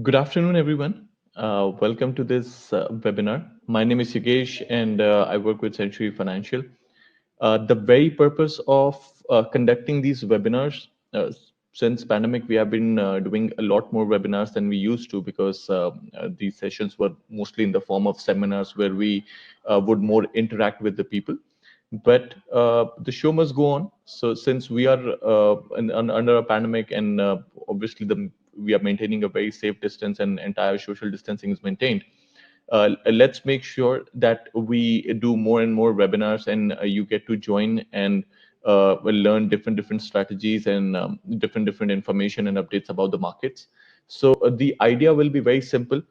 Good afternoon, everyone. Welcome to this webinar. My name is Yogesh, and I work with Century Financial. The very purpose of conducting these webinars, since pandemic, we have been doing a lot more webinars than we used to because these sessions were mostly in the form of seminars where we would more interact with the people. But the show must go on. So since we are under a pandemic, and obviously we are maintaining a very safe distance, and entire social distancing is maintained. Let's make sure that we do more and more webinars, and you get to join and learn different strategies and different information and updates about the markets. So the idea will be very simple.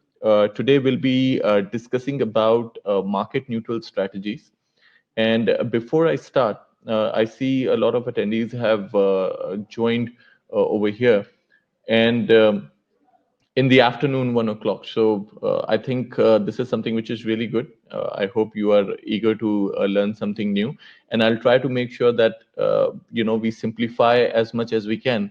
Today we'll be discussing about market neutral strategies. And before I start, I see a lot of attendees have joined over here, and in the afternoon, 1 o'clock. So I think this is something which is really good. I hope you are eager to learn something new, and I'll try to make sure that we simplify as much as we can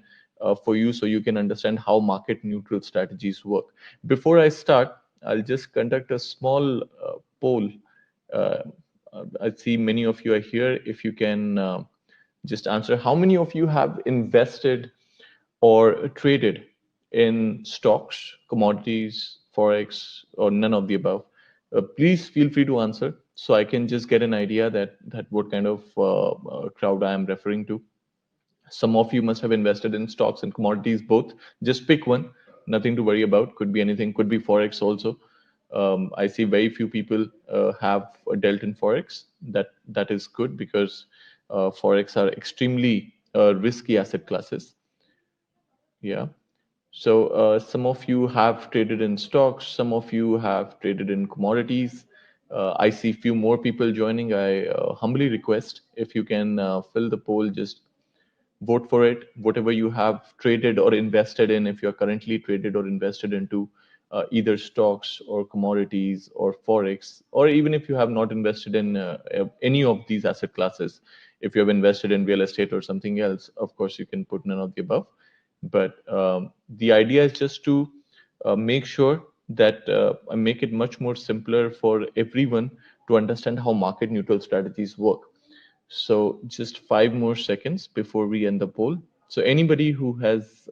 for you, so you can understand how market neutral strategies work. Before I start, I'll just conduct a small poll. Uh, I see many of you are here. If you can just answer, how many of you have invested or traded in stocks, commodities, forex, or none of the above? Please feel free to answer so I can just get an idea that what kind of crowd I am referring to. Some of you must have invested in stocks and commodities both. Just pick one. Nothing to worry about. Could be anything. Could be forex also. I see very few people have dealt in forex. That is good because forex are extremely risky asset classes. Yeah. So some of you have traded in stocks, some of you have traded in commodities. I see few more people joining. I humbly request if you can fill the poll, just vote for it. Whatever you have traded or invested in, if you're currently traded or invested into either stocks or commodities or forex, or even if you have not invested in any of these asset classes, if you have invested in real estate or something else, of course you can put none of the above. But the idea is just to make sure that I make it much more simpler for everyone to understand how market neutral strategies work. So just 5 more seconds before we end the poll. So anybody who has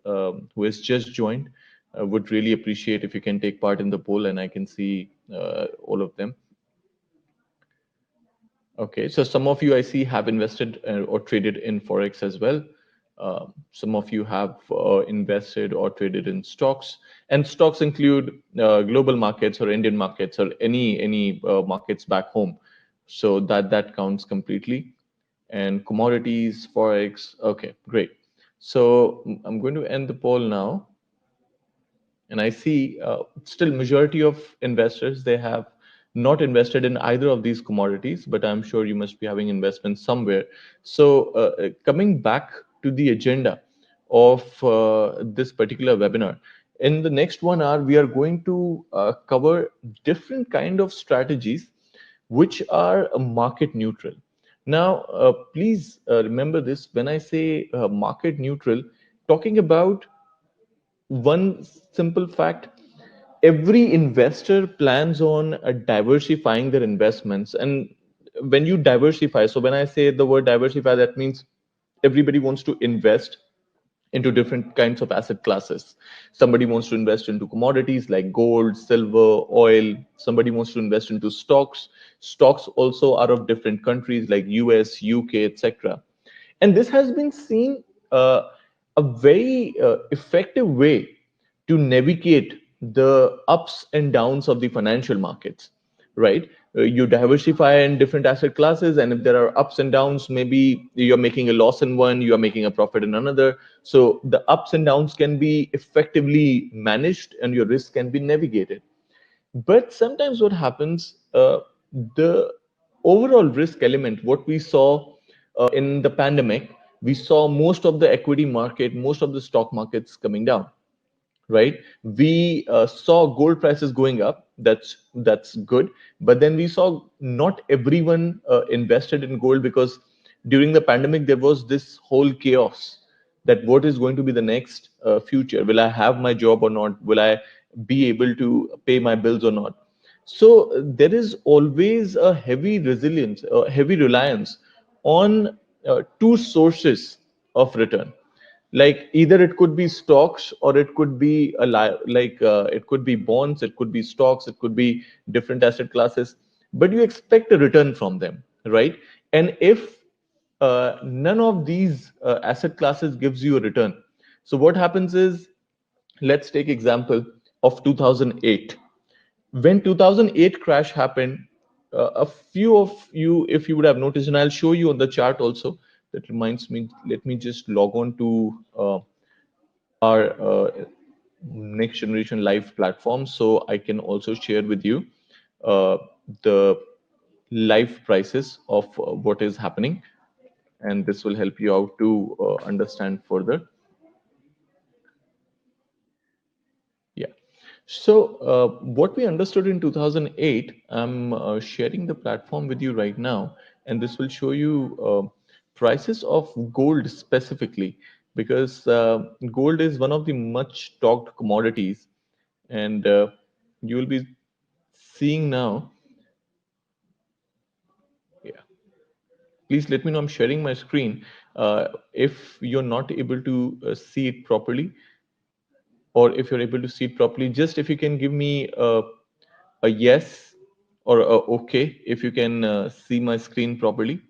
just joined would really appreciate if you can take part in the poll, and I can see all of them. Okay, so some of you I see have invested or traded in forex as well. Some of you have invested or traded in stocks, and stocks include global markets or Indian markets or any markets back home. So that counts completely. And commodities, forex. Okay, great. So I'm going to end the poll now, and I see still majority of investors, they have not invested in either of these commodities, but I'm sure you must be having investments somewhere. So coming back to the agenda of this particular webinar, in the next 1 hour we are going to cover different kind of strategies which are market neutral. Now, please remember this when I say market neutral, talking about one simple fact: every investor plans on diversifying their investments. And when you diversify, so when I say the word diversify, that means everybody wants to invest into different kinds of asset classes. Somebody wants to invest into commodities like gold, silver, oil. Somebody wants to invest into stocks. Stocks also are of different countries like US, UK, etc. And this has been seen a very effective way to navigate the ups and downs of the financial markets, right? You diversify in different asset classes, and if there are ups and downs, maybe you're making a loss in one, you are making a profit in another. So the ups and downs can be effectively managed, and your risk can be navigated. But sometimes what happens, the overall risk element, what we saw in the pandemic, we saw most of the equity market, most of the stock markets coming down, right? We saw gold prices going up. That's good. But then we saw not everyone invested in gold, because during the pandemic there was this whole chaos. that what is going to be the next future. Will I have my job or not? Will I be able to pay my bills or not? So there is always a heavy resilience, a heavy reliance on two sources of return. Like either it could be stocks or it could be it could be bonds, it could be stocks, it could be different asset classes, but you expect a return from them, right? And if none of these asset classes gives you a return, so what happens is, let's take example of 2008. When 2008 crash happened, a few of you, if you would have noticed, and I'll show you on the chart also, that reminds me, let me just log on to our next generation live platform so I can also share with you uh, the live prices of what is happening, and this will help you out to understand further. Yeah. So, what we understood in 2008, I'm sharing the platform with you right now, and this will show you prices of gold specifically, because gold is one of the much talked commodities, and you will be seeing now. Yeah. Please let me know. I'm sharing my screen. If you're not able to see it properly, or if you're able to see it properly, just if you can give me a yes or a okay if you can see my screen properly.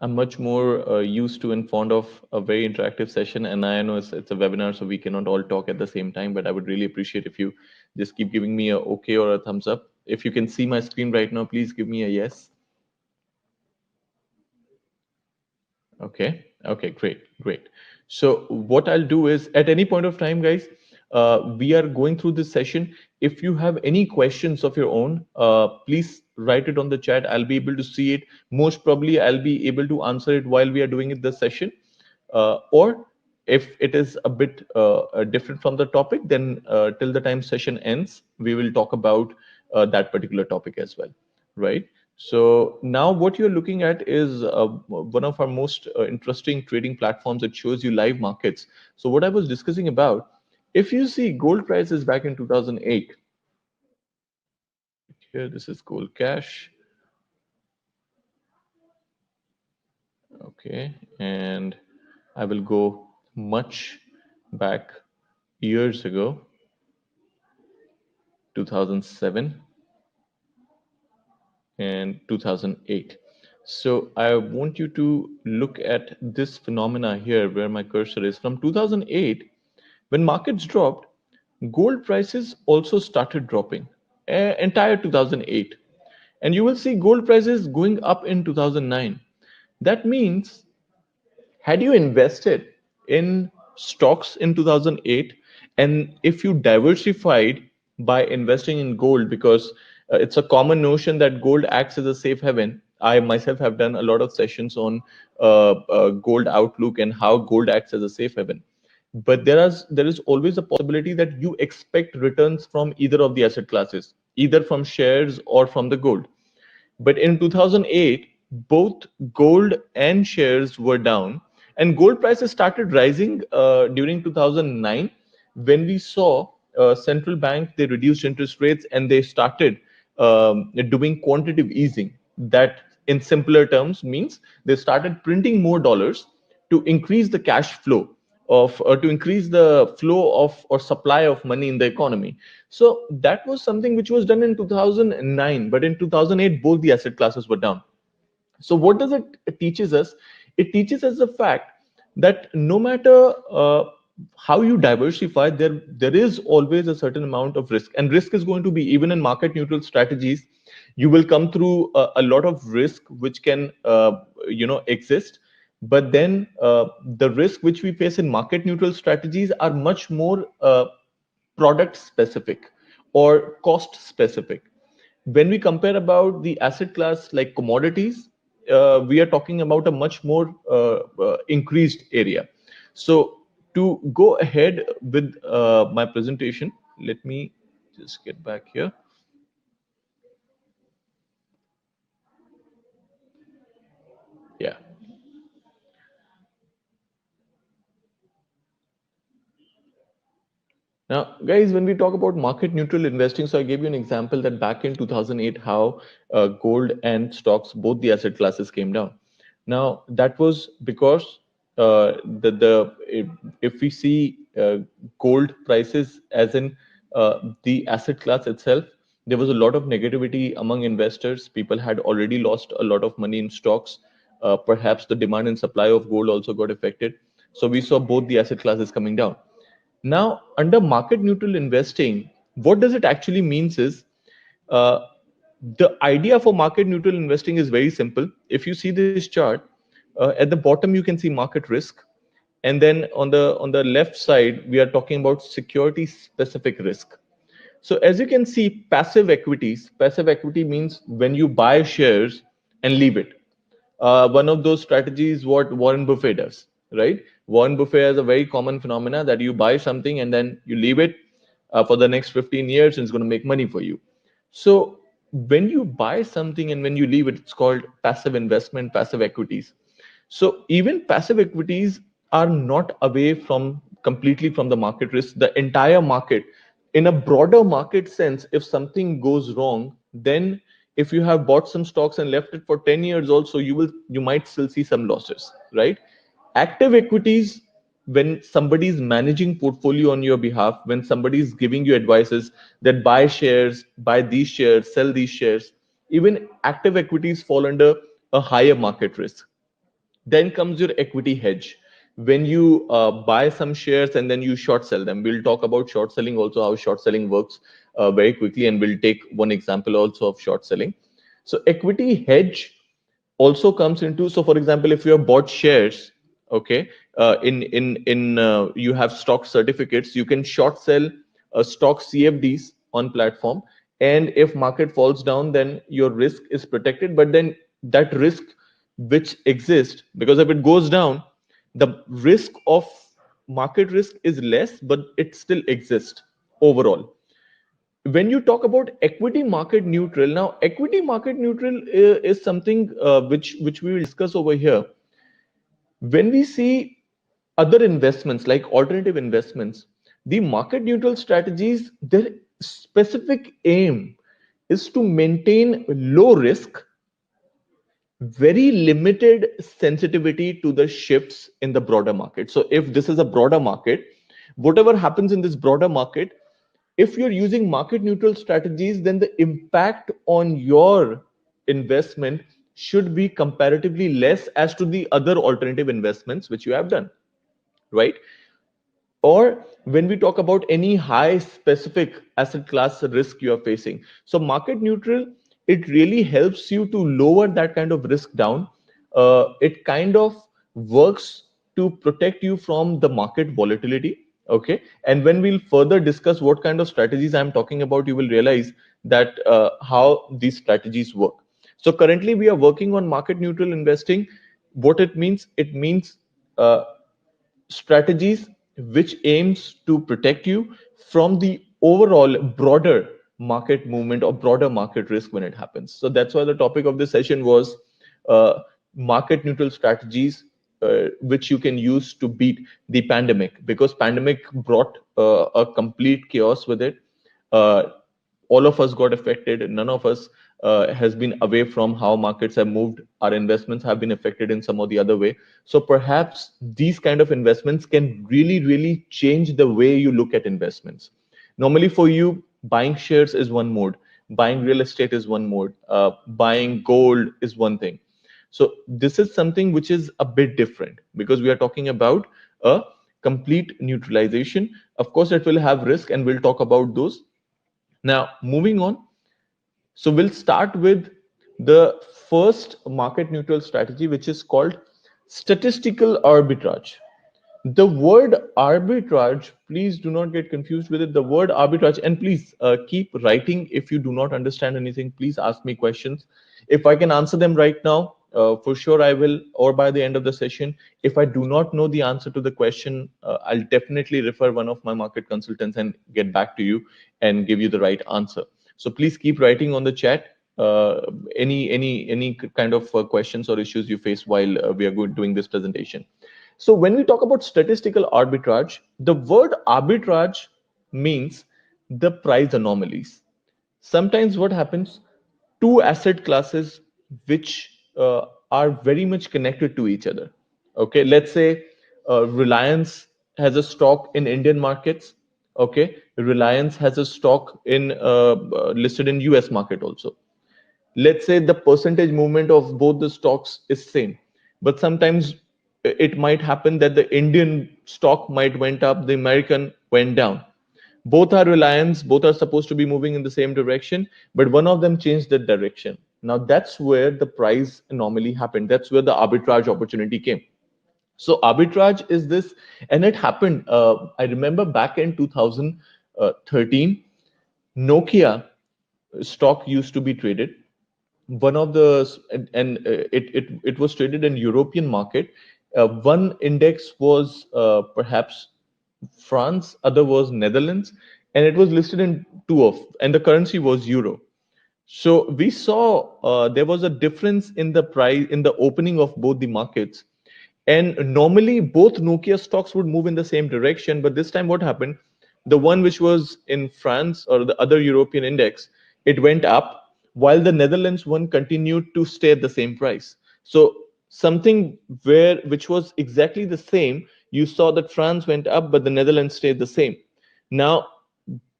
I'm much more used to and fond of a very interactive session, and I know it's a webinar, so we cannot all talk at the same time. But I would really appreciate if you just keep giving me a okay or a thumbs up. If you can see my screen right now, please give me a yes. Okay. Okay. Great. Great. So what I'll do is, at any point of time, guys, we are going through this session. If you have any questions of your own, please write it on the chat. I'll be able to see it. Most probably, I'll be able to answer it while we are doing it this session. Or if it is a bit different from the topic, then till the time session ends, we will talk about that particular topic as well, right? So now what you're looking at is one of our most interesting trading platforms that shows you live markets. So what I was discussing about, if you see gold prices back in 2008, here this is gold cash, okay, and I will go much back years ago, 2007 and 2008. So I want you to look at this phenomena here where my cursor is. From 2008, when markets dropped, gold prices also started dropping, entire 2008. And you will see gold prices going up in 2009. That means, had you invested in stocks in 2008, and if you diversified by investing in gold, because it's a common notion that gold acts as a safe haven. I myself have done a lot of sessions on gold outlook and how gold acts as a safe haven, but there is always a possibility that you expect returns from either of the asset classes, either from shares or from the gold. But in 2008, both gold and shares were down, and gold prices started rising during 2009, when we saw central bank, they reduced interest rates and they started doing quantitative easing. That, in simpler terms, means they started printing more dollars to increase the cash flow of, or to increase the flow of or supply of money in the economy. So that was something which was done in 2009, but in 2008 both the asset classes were down. So what does it teaches us? It teaches us the fact that no matter how you diversify, there is always a certain amount of risk, and risk is going to be, even in market neutral strategies, you will come through a lot of risk which can exist. But then the risk which we face in market neutral strategies are much more product specific or cost specific. When we compare about the asset class like commodities, we are talking about a much more increased area. So to go ahead with my presentation, let me just get back here. Yeah. Now, guys, when we talk about market neutral investing, so I gave you an example that back in 2008, how gold and stocks, both the asset classes came down. Now, that was because if we see gold prices as in the asset class itself, there was a lot of negativity among investors. People had already lost a lot of money in stocks. Perhaps the demand and supply of gold also got affected. So we saw both the asset classes coming down. Now, under market neutral investing, what does it actually means is uh, the idea for market neutral investing is very simple. If you see this chart, at the bottom you can see market risk, and then on the left side we are talking about security specific risk. So as you can see, passive equities. Passive equity means when you buy shares and leave it. One of those strategies what Warren Buffett does, right? Warren Buffett has a very common phenomena that you buy something and then you leave it for the next 15 years and it's going to make money for you. So when you buy something and when you leave it, it's called passive investment, passive equities. So even passive equities are not away from completely from the market risk. The entire market, in a broader market sense, if something goes wrong, then if you have bought some stocks and left it for 10 years also, you might still see some losses, right? Active equities, when somebody is managing portfolio on your behalf, when somebody is giving you advices that buy shares, buy these shares, sell these shares, even active equities fall under a higher market risk. Then comes your equity hedge. When you buy some shares and then you short sell them. We'll talk about short selling also, how short selling works very quickly, and we'll take one example also of short selling. So equity hedge also comes into, so for example, if you have bought shares, okay, you have stock certificates, you can short sell stock CFDs on platform, and if market falls down, then your risk is protected. But then that risk which exists, because if it goes down, the risk of market risk is less, but it still exists overall. When you talk about equity market neutral, now equity market neutral is something which we will discuss over here. When we see other investments like alternative investments, the market neutral strategies, their specific aim is to maintain low risk, very limited sensitivity to the shifts in the broader market. So if this is a broader market, whatever happens in this broader market, if you're using market neutral strategies, then the impact on your investment should be comparatively less as to the other alternative investments which you have done, right? Or when we talk about any high specific asset class risk you are facing, so market neutral, it really helps you to lower that kind of risk down. It kind of works to protect you from the market volatility. Okay, and when we'll further discuss what kind of strategies I'm talking about, you will realize that how these strategies work. So currently we are working on market neutral investing. What it means uh, strategies which aims to protect you from the overall broader market movement or broader market risk when it happens. So that's why the topic of this session was market neutral strategies which you can use to beat the pandemic, because pandemic brought a complete chaos with it. uh, all of us got affected. None of us has been away from how markets have moved. Our investments have been affected in some or the other way. So perhaps these kind of investments can really, really change the way you look at investments. Normally, for you, buying shares is one mode, buying real estate is one mode, buying gold is one thing. So this is something which is a bit different because we are talking about a complete neutralization. Of course, it will have risk, and we'll talk about those. Now, moving on, so we'll start with the first market neutral strategy, which is called statistical arbitrage. The word arbitrage, please do not get confused with it. The word arbitrage, and please keep writing if you do not understand anything. Please ask me questions. If I can answer them right now, for sure I will, or by the end of the session. If I do not know the answer to the question, I'll definitely refer one of my market consultants and get back to you and give you the right answer. So please keep writing on the chat any kind of questions or issues you face while we are doing this presentation. So when we talk about statistical arbitrage, the word arbitrage means the price anomalies. Sometimes what happens, two asset classes which are very much connected to each other. Okay, let's say Reliance has a stock in Indian markets. Okay, Reliance has a stock in listed in US market also. Let's say the percentage movement of both the stocks is same, but sometimes it might happen that the Indian stock might went up, the American went down. Both are Reliance, both are supposed to be moving in the same direction, but one of them changed the direction. Now that's where the price anomaly happened, that's where the arbitrage opportunity came. So arbitrage is this, and it happened, I remember back in 2013, Nokia stock used to be traded. One of the it was traded in European market. One index was perhaps France, other was Netherlands, and it was listed in two of, and the currency was euro. So we saw there was a difference in the price in the opening of both the markets. And normally both Nokia stocks would move in the same direction, but this time what happened? The one which was in France or the other European index, it went up, while the Netherlands one continued to stay at the same price. So something where which was exactly the same, you saw that France went up, but the Netherlands stayed the same. Now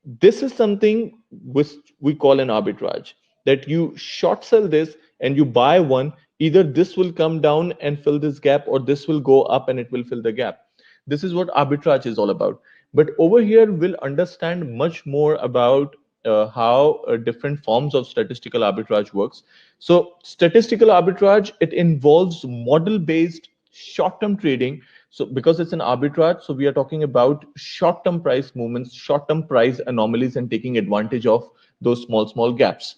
this is something which we call an arbitrage, that you short sell this and you buy one, either this will come down and fill this gap, or this will go up and it will fill the gap. This is what arbitrage is all about. But over here we'll understand much more about how different forms of statistical arbitrage works. So statistical arbitrage, it involves model based short term trading. So because it's an arbitrage, so we are talking about short term price movements, short term price anomalies, and taking advantage of those small gaps.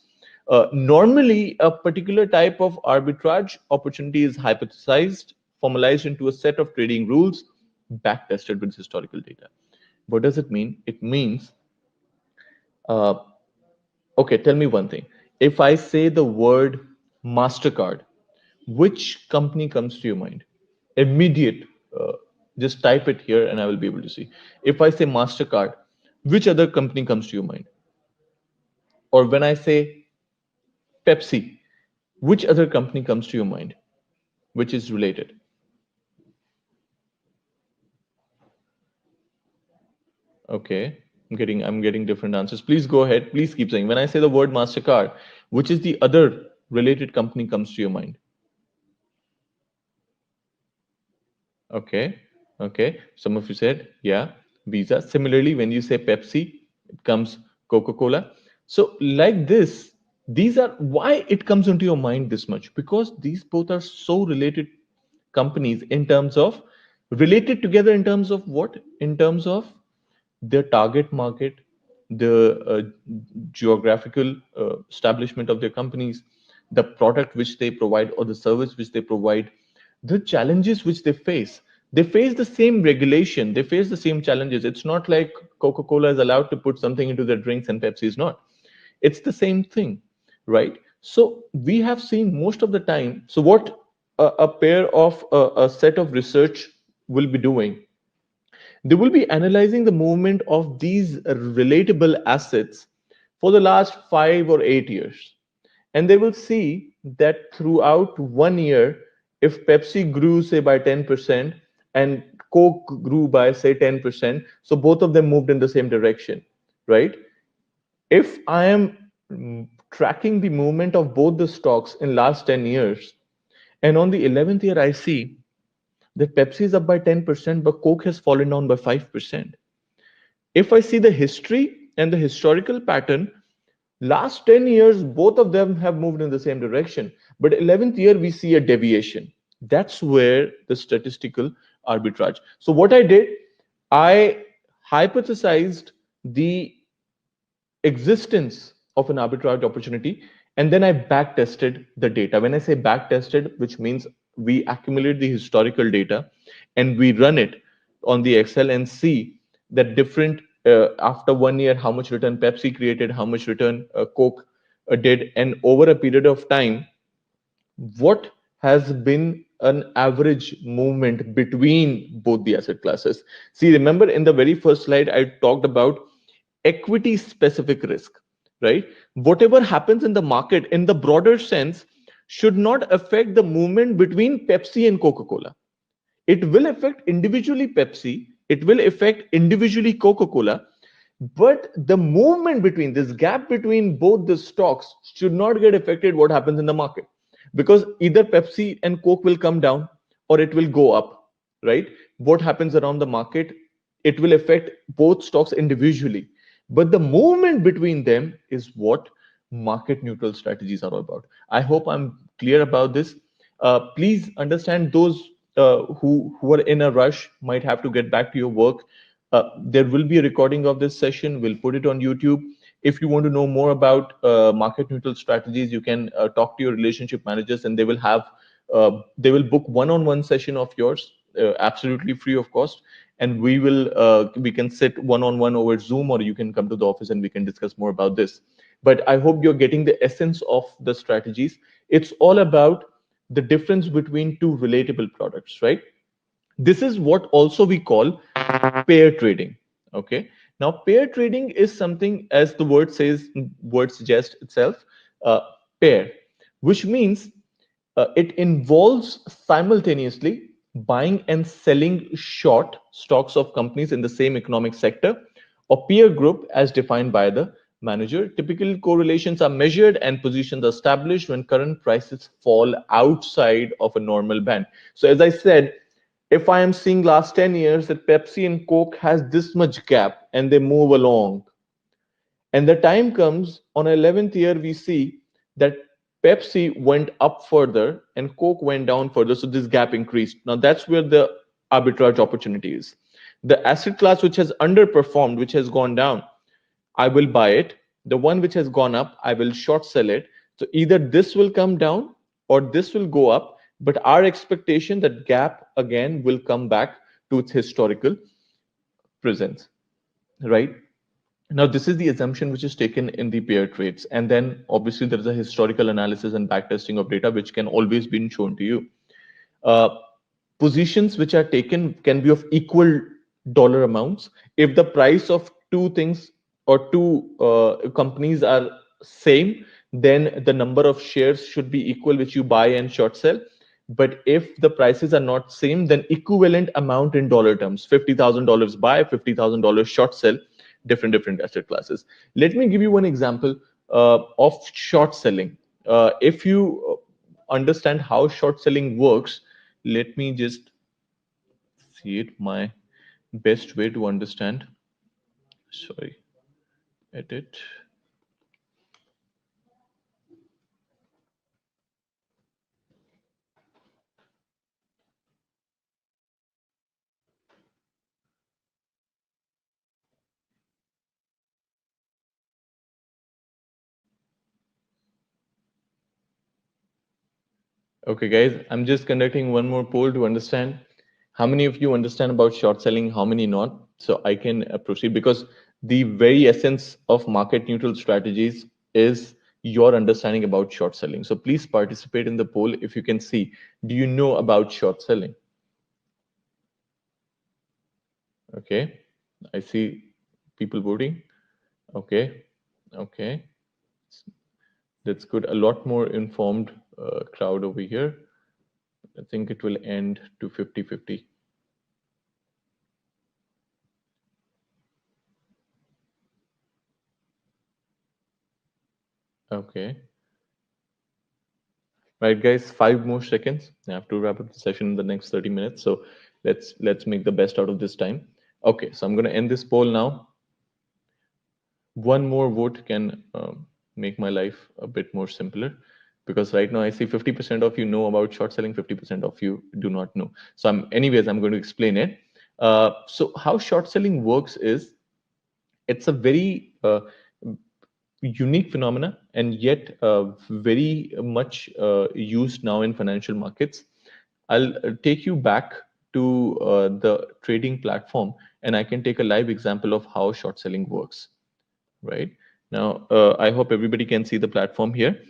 Normally a particular type of arbitrage opportunity is hypothesized, formalized into a set of trading rules, back tested with historical data. What does it mean? It means, uh, okay, tell me one thing. If I say the word MasterCard, which company comes to your mind? Immediate. Uh, just type it here and I will be able to see. If I say MasterCard, which other company comes to your mind? Or when I say Pepsi, which other company comes to your mind, which is related? Okay, I'm getting different answers. Please go ahead. Please keep saying. When I say the word MasterCard, which is the other related company comes to your mind? Okay, okay. Some of you said, yeah, Visa. Similarly, when you say Pepsi, it comes Coca-Cola. So like this, these are why it comes into your mind this much, because these both are so related companies in terms of related together in terms of what? In terms of their target market, the geographical establishment of their companies, the product which they provide or the service which they provide, the challenges which they face. They face the same regulation, they face the same challenges. It's not like Coca-Cola is allowed to put something into their drinks and Pepsi is not. It's the same thing, right? So we have seen most of the time. So what a pair of a set of research will be doing, they will be analyzing the movement of these relatable assets for the last 5 or 8 years. And they will see that throughout 1 year, if Pepsi grew, say, by 10% and Coke grew by, say, 10%, so both of them moved in the same direction, right? If I am tracking the movement of both the stocks in last 10 years, and on the 11th year, I see that Pepsi is up by 10%, but Coke has fallen down by 5%. If I see the history and the historical pattern, last 10 years, both of them have moved in the same direction. But 11th year, we see a deviation. That's where the statistical arbitrage. So what I did, I hypothesized the existence of an arbitrage opportunity, and then I back tested the data. When I say back tested, which means we accumulate the historical data and we run it on the Excel and see that different after 1 year how much return Pepsi created, how much return Coke did, and over a period of time what has been an average movement between both the asset classes. See, remember in the very first slide I talked about equity specific risk, right? Whatever happens in the market in the broader sense should not affect the movement between Pepsi and Coca-Cola. It will affect individually Pepsi, it will affect individually Coca-Cola, but the movement between this gap between both the stocks should not get affected what happens in the market, because either Pepsi and Coke will come down or it will go up, right? What happens around the market, it will affect both stocks individually, but the movement between them is what market neutral strategies are all about. I hope I'm clear about this. Please understand those who are in a rush might have to get back to your work. There will be a recording of this session. We'll put it on YouTube. If you want to know more about market neutral strategies, you can talk to your relationship managers, and they will book one-on-one session of yours, absolutely free of cost. And we can sit one-on-one over Zoom, or you can come to the office and we can discuss more about this. But I hope you're getting the essence of the strategies. It's all about the difference between two relatable products, right? This is what also we call pair trading. Okay. Now, pair trading is something, as the word suggests itself, uh, pair, which means it involves simultaneously buying and selling short stocks of companies in the same economic sector or peer group as defined by the manager. Typical correlations are measured and positions are established when current prices fall outside of a normal band. So, as I said, if I am seeing last 10 years that Pepsi and Coke has this much gap and they move along, and the time comes on 11th year, we see that Pepsi went up further and Coke went down further. So this gap increased. Now that's where the arbitrage opportunity is. The asset class which has underperformed, which has gone down, I will buy it. The one which has gone up, I will short sell it. So either this will come down or this will go up. But our expectation that gap again will come back to its historical presence, right? Now, this is the assumption which is taken in the pair trades. And then obviously there is a historical analysis and backtesting of data, which can always be shown to you. Uh, Positions which are taken can be of equal dollar amounts. If the price of two things or two companies are same, then the number of shares should be equal, which you buy and short sell. But if the prices are not same, then equivalent amount in dollar terms, $50,000 buy, $50,000 short sell, different asset classes. Let me give you one example of short selling. If you understand how short selling works, let me just see it my best way to understand. Sorry, edit. Okay, guys, I'm just conducting one more poll to understand how many of you understand about short selling, how many not, so I can proceed, because the very essence of market neutral strategies is your understanding about short selling. So please participate in the poll. If you can see, do you know about short selling? Okay, I see people voting. Okay, okay, that's good. A lot more informed crowd over here. I think it will end to 50-50. Okay. Right, guys, 5 more seconds. I have to wrap up the session in the next 30 minutes. So let's make the best out of this time. Okay, so I'm going to end this poll now. One more vote can make my life a bit more simpler, because right now I see 50% of you know about short selling, 50% of you do not know. So I'm going to explain it. So how short selling works is, it's a very unique phenomena, and yet very much used now in financial markets. I'll take you back to the trading platform, and I can take a live example of how short selling works. Right now, I hope everybody can see the platform here.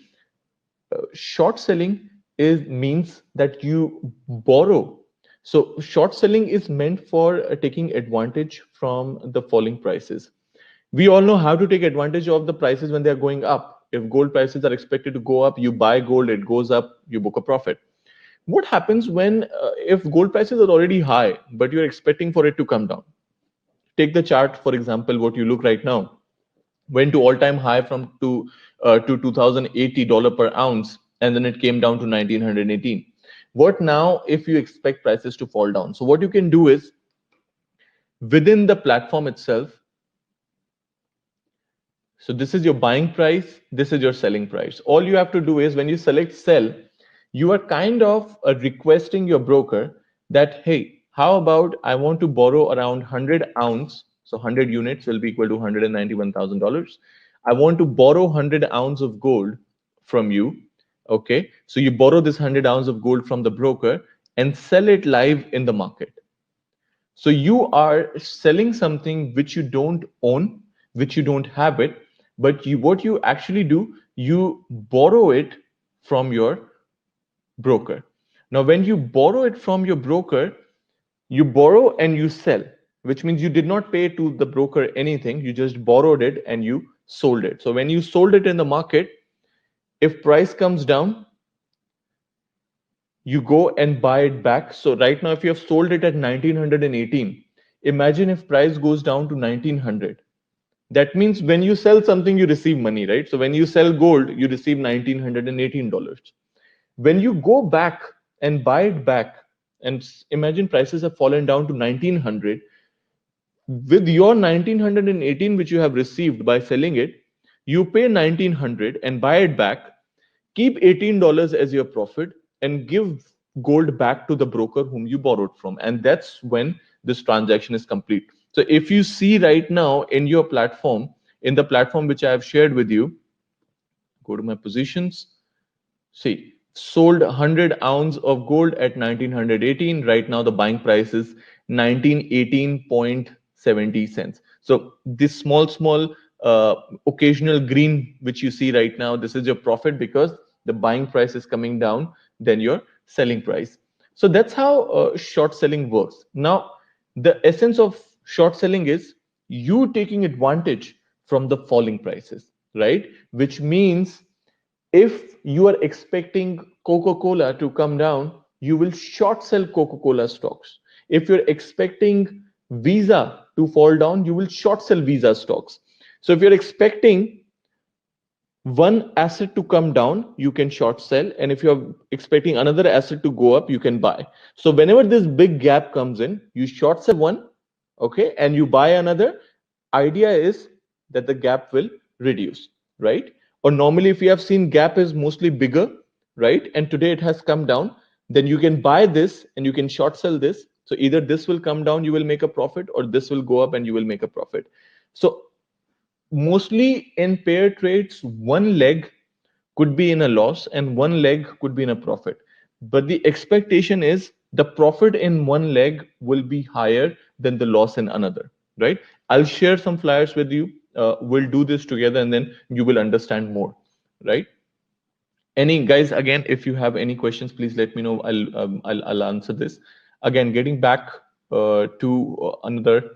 Short selling is means that you borrow. So short selling is meant for taking advantage from the falling prices. We all know how to take advantage of the prices when they are going up. If gold prices are expected to go up, you buy gold, it goes up, you book a profit. What happens when if gold prices are already high, but you're expecting for it to come down? Take the chart, for example, what you look right now went to all-time high to $2080 per ounce, and then it came down to 1918. What now if you expect prices to fall down? So what you can do is within the platform itself. So this is your buying price, this is your selling price. All you have to do is when you select sell, you are kind of requesting your broker that, hey, how about I want to borrow around 100 ounce, so 100 units will be equal to $191,000. I want to borrow 100 ounce of gold from you. Okay, so you borrow this 100 ounce of gold from the broker and sell it live in the market. So you are selling something which you don't own, which you don't have it, but you what you actually do, you borrow it from your broker. Now, when you borrow it from your broker, you borrow and you sell, which means you did not pay to the broker anything. You just borrowed it and you sold it. So when you sold it in the market, if price comes down, you go and buy it back. So right now, if you have sold it at 1918, imagine if price goes down to 1900. That means when you sell something, you receive money, right? So when you sell gold, you receive $1918. When you go back and buy it back, and imagine prices have fallen down to 1900, with your 1918 which you have received by selling it, you pay 1900 and buy it back, keep $18 as your profit, and give gold back to the broker whom you borrowed from. And that's when this transaction is complete. So if you see right now in your platform, in the platform which I have shared with you, go to my positions. See, sold 100 ounce of gold at 1918. Right now, the buying price is 1918.70 cents. So this small occasional green which you see right now, this is your profit because the buying price is coming down than your selling price. So that's how short selling works. Now, the essence of short selling is you taking advantage from the falling prices, right? Which means if you are expecting Coca-Cola to come down, you will short sell Coca-Cola stocks. If you're expecting Visa to fall down, you will short sell Visa stocks. So if you're expecting one asset to come down, you can short sell. And if you're expecting another asset to go up, you can buy. So whenever this big gap comes in, you short sell one, okay, and you buy another. Idea is that the gap will reduce, right? Or normally, if you have seen gap is mostly bigger, right? And today it has come down, then you can buy this and you can short sell this. So either this will come down, you will make a profit, or this will go up and you will make a profit. So mostly in pair trades, one leg could be in a loss and one leg could be in a profit. But the expectation is the profit in one leg will be higher than the loss in another, right? I'll share some flyers with you. We'll do this together and then you will understand more, right? Any guys, again, if you have any questions, please let me know. I'll answer this. Again, getting back to another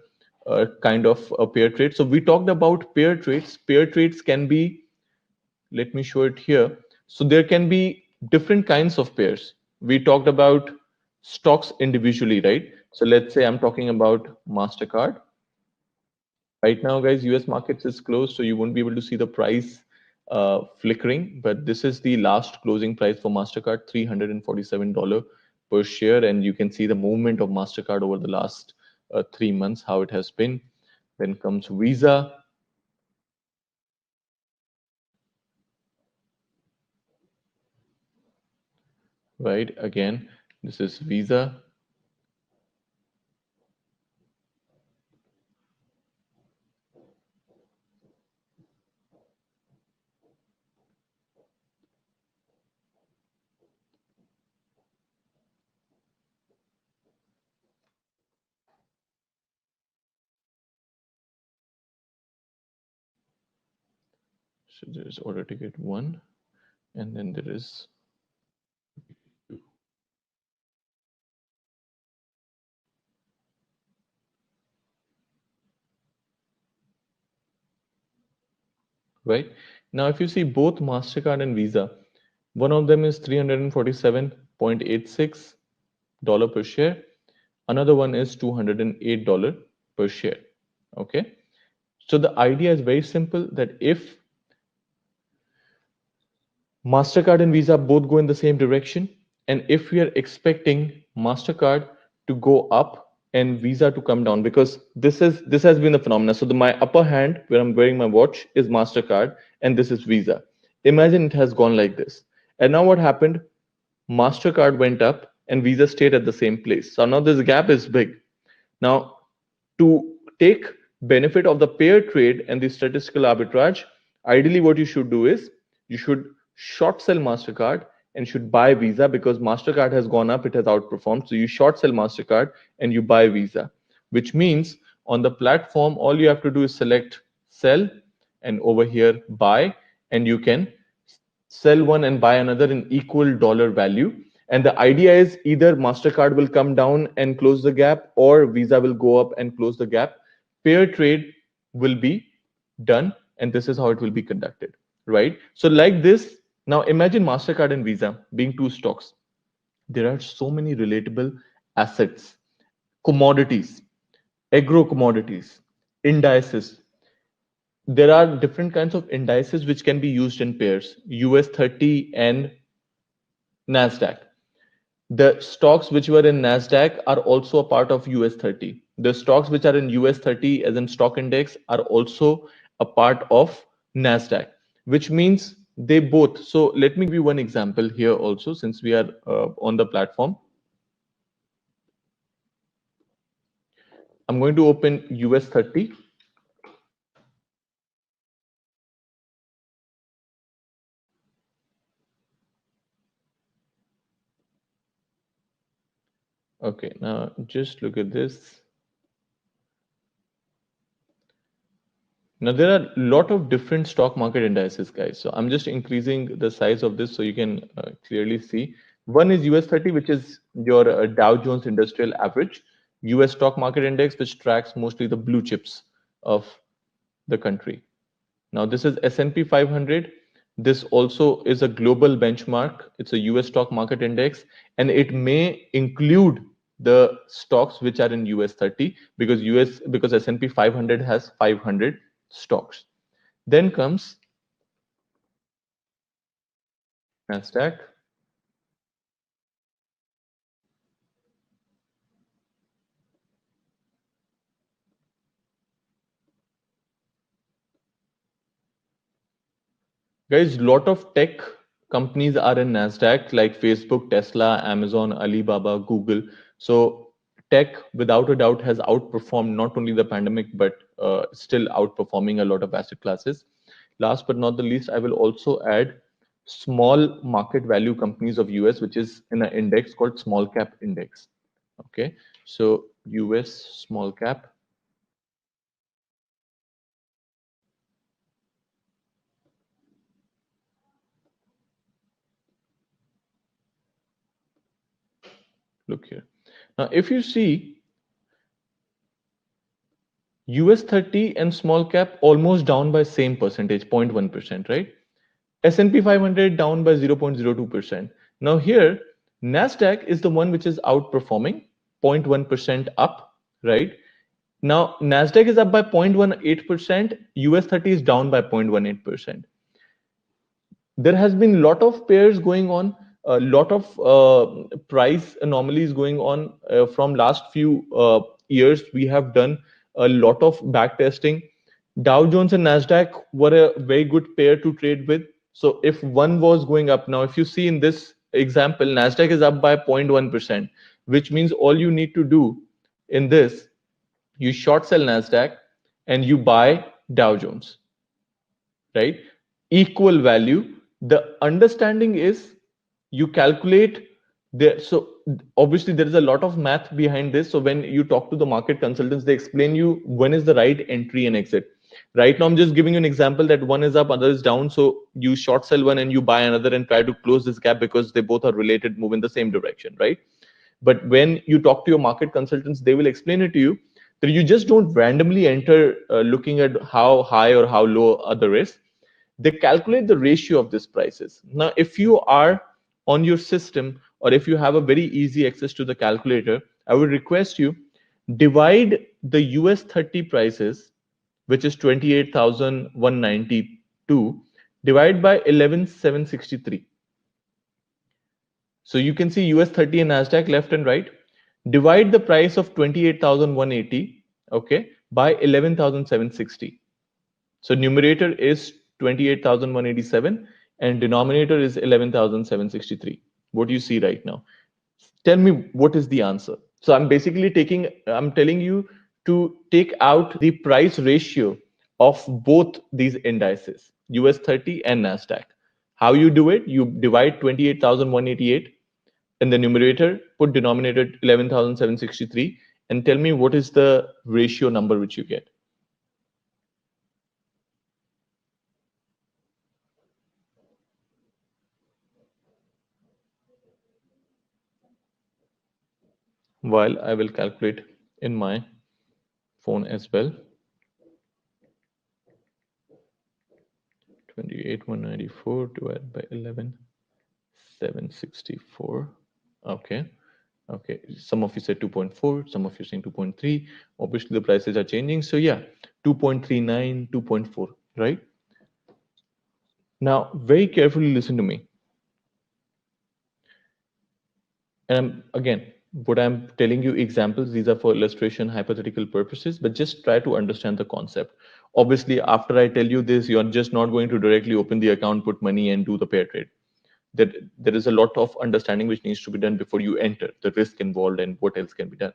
kind of a pair trade. So we talked about pair trades. Pair trades can be, let me show it here. So there can be different kinds of pairs. We talked about stocks individually, right? So let's say I'm talking about MasterCard. Right now, guys, US markets is closed, so you won't be able to see the price flickering. But this is the last closing price for MasterCard, $347 per share. And you can see the movement of MasterCard over the last 3 months, how it has been. Then comes Visa. Right, again, this is Visa. So there is order ticket 1, and then there is 2. right? Now, if you see both MasterCard and Visa, one of them is $347.86 per share. Another one is $208 per share. Okay. So the idea is very simple that if MasterCard and Visa both go in the same direction, and if we are expecting MasterCard to go up and Visa to come down, because this has been the phenomena. So my upper hand where I'm wearing my watch is MasterCard and this is Visa. Imagine it has gone like this. And now what happened? MasterCard went up and Visa stayed at the same place. So now this gap is big. Now, to take benefit of the pair trade and the statistical arbitrage, ideally what you should do is you should short sell MasterCard and should buy Visa because MasterCard has gone up, it has outperformed. So you short sell MasterCard and you buy Visa, which means on the platform, all you have to do is select sell and over here buy, and you can sell one and buy another in equal dollar value. And the idea is either MasterCard will come down and close the gap or Visa will go up and close the gap. Pair trade will be done, and this is how it will be conducted, right? So, like this, now imagine MasterCard and Visa being two stocks. There are so many relatable assets, commodities, agro commodities, indices. There are different kinds of indices which can be used in pairs, US 30 and NASDAQ. The stocks which were in NASDAQ are also a part of US 30. The stocks which are in US 30 as in stock index are also a part of NASDAQ, which means they both. So let me give you one example here also, since we are on the platform. I'm going to open US 30. Okay, now just look at this. Now there are a lot of different stock market indices, guys. So I'm just increasing the size of this so you can clearly see. One is US 30, which is your Dow Jones Industrial Average, US stock market index, which tracks mostly the blue chips of the country. Now this is S&P 500. This also is a global benchmark. It's a US stock market index, and it may include the stocks which are in US 30 because S&P 500 has 500 stocks. Then comes Nasdaq. Guys, lot of tech companies are in Nasdaq like Facebook, Tesla, Amazon, Alibaba, Google. So tech, without a doubt, has outperformed not only the pandemic but still outperforming a lot of asset classes. Last but not the least, I will also add small market value companies of US, which is in an index called small cap index. Okay, so US small cap. Look here. Now, if you see US 30 and small cap almost down by same percentage, 0.1%, right? S&P 500 down by 0.02%. Now here, Nasdaq is the one which is outperforming, 0.1% up, right? Now Nasdaq is up by 0.18%, US 30 is down by 0.18%. There has been a lot of pairs going on, a lot of price anomalies going on from last few years. We have done a lot of back testing. Dow Jones and Nasdaq were a very good pair to trade with. So if one was going up, now if you see in this example, Nasdaq is up by 0.1%, which means all you need to do in this, you short sell Nasdaq and you buy Dow Jones, right? Equal value. The understanding is you calculate there. So obviously there is a lot of math behind this. So when you talk to the market consultants, they explain you when is the right entry and exit. Right now, I'm just giving you an example that one is up, other is down. So you short sell one and you buy another and try to close this gap because they both are related, move in the same direction, right? But when you talk to your market consultants, they will explain it to you that you just don't randomly enter looking at how high or how low other is. They calculate the ratio of these prices. Now, if you are on your system, or if you have a very easy access to the calculator, I would request you divide the US 30 prices, which is 28,192, divide by 11,763. So you can see US 30 and Nasdaq left and right. Divide the price of 28,180, okay, by 11,760. So numerator is 28,187 and denominator is 11,763. What do you see right now? Tell me what is the answer. So I'm telling you to take out the price ratio of both these indices, US 30 and NASDAQ. How you do it? You divide 28,188 in the numerator, put denominator 11,763, and tell me what is the ratio number which you get. While I will calculate in my phone as well. 28,194 divided by 11,764. Okay. Okay. Some of you said 2.4, some of you saying 2.3. Obviously, the prices are changing. So yeah, 2.39, 2.4, right? Now, very carefully listen to me. And again, what I'm telling you examples, these are for illustration, hypothetical purposes, but just try to understand the concept. Obviously, after I tell you this, you're just not going to directly open the account, put money, and do the pair trade. That there is a lot of understanding which needs to be done before you enter, the risk involved and what else can be done.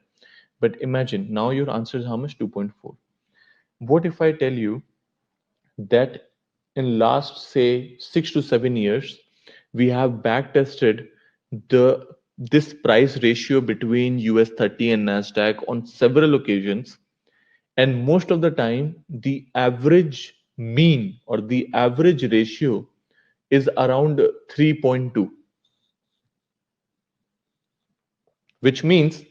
But imagine now your answer is how much? 2.4. What if I tell you that in last say 6 to 7 years we have back tested the this price ratio between US 30 and Nasdaq on several occasions, and most of the time the average mean or the average ratio is around 3.2, which means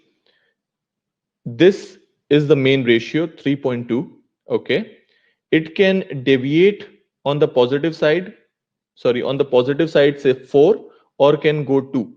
this is the main ratio 3.2. Okay, it can deviate on the positive side, sorry, on the positive side say 4, or can go 2,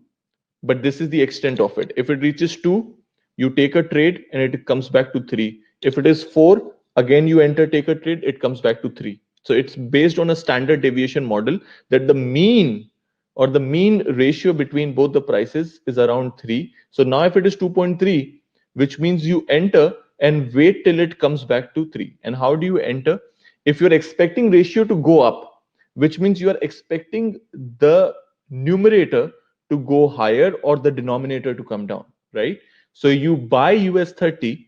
but this is the extent of it. If it reaches 2, you take a trade and it comes back to 3. If it is 4, again you enter, take a trade, it comes back to 3. So it's based on a standard deviation model that the mean or the mean ratio between both the prices is around 3. So now if it is 2.3, which means you enter and wait till it comes back to 3. And how do you enter? If you're expecting ratio to go up, which means you are expecting the numerator to go higher or the denominator to come down, right? So you buy US 30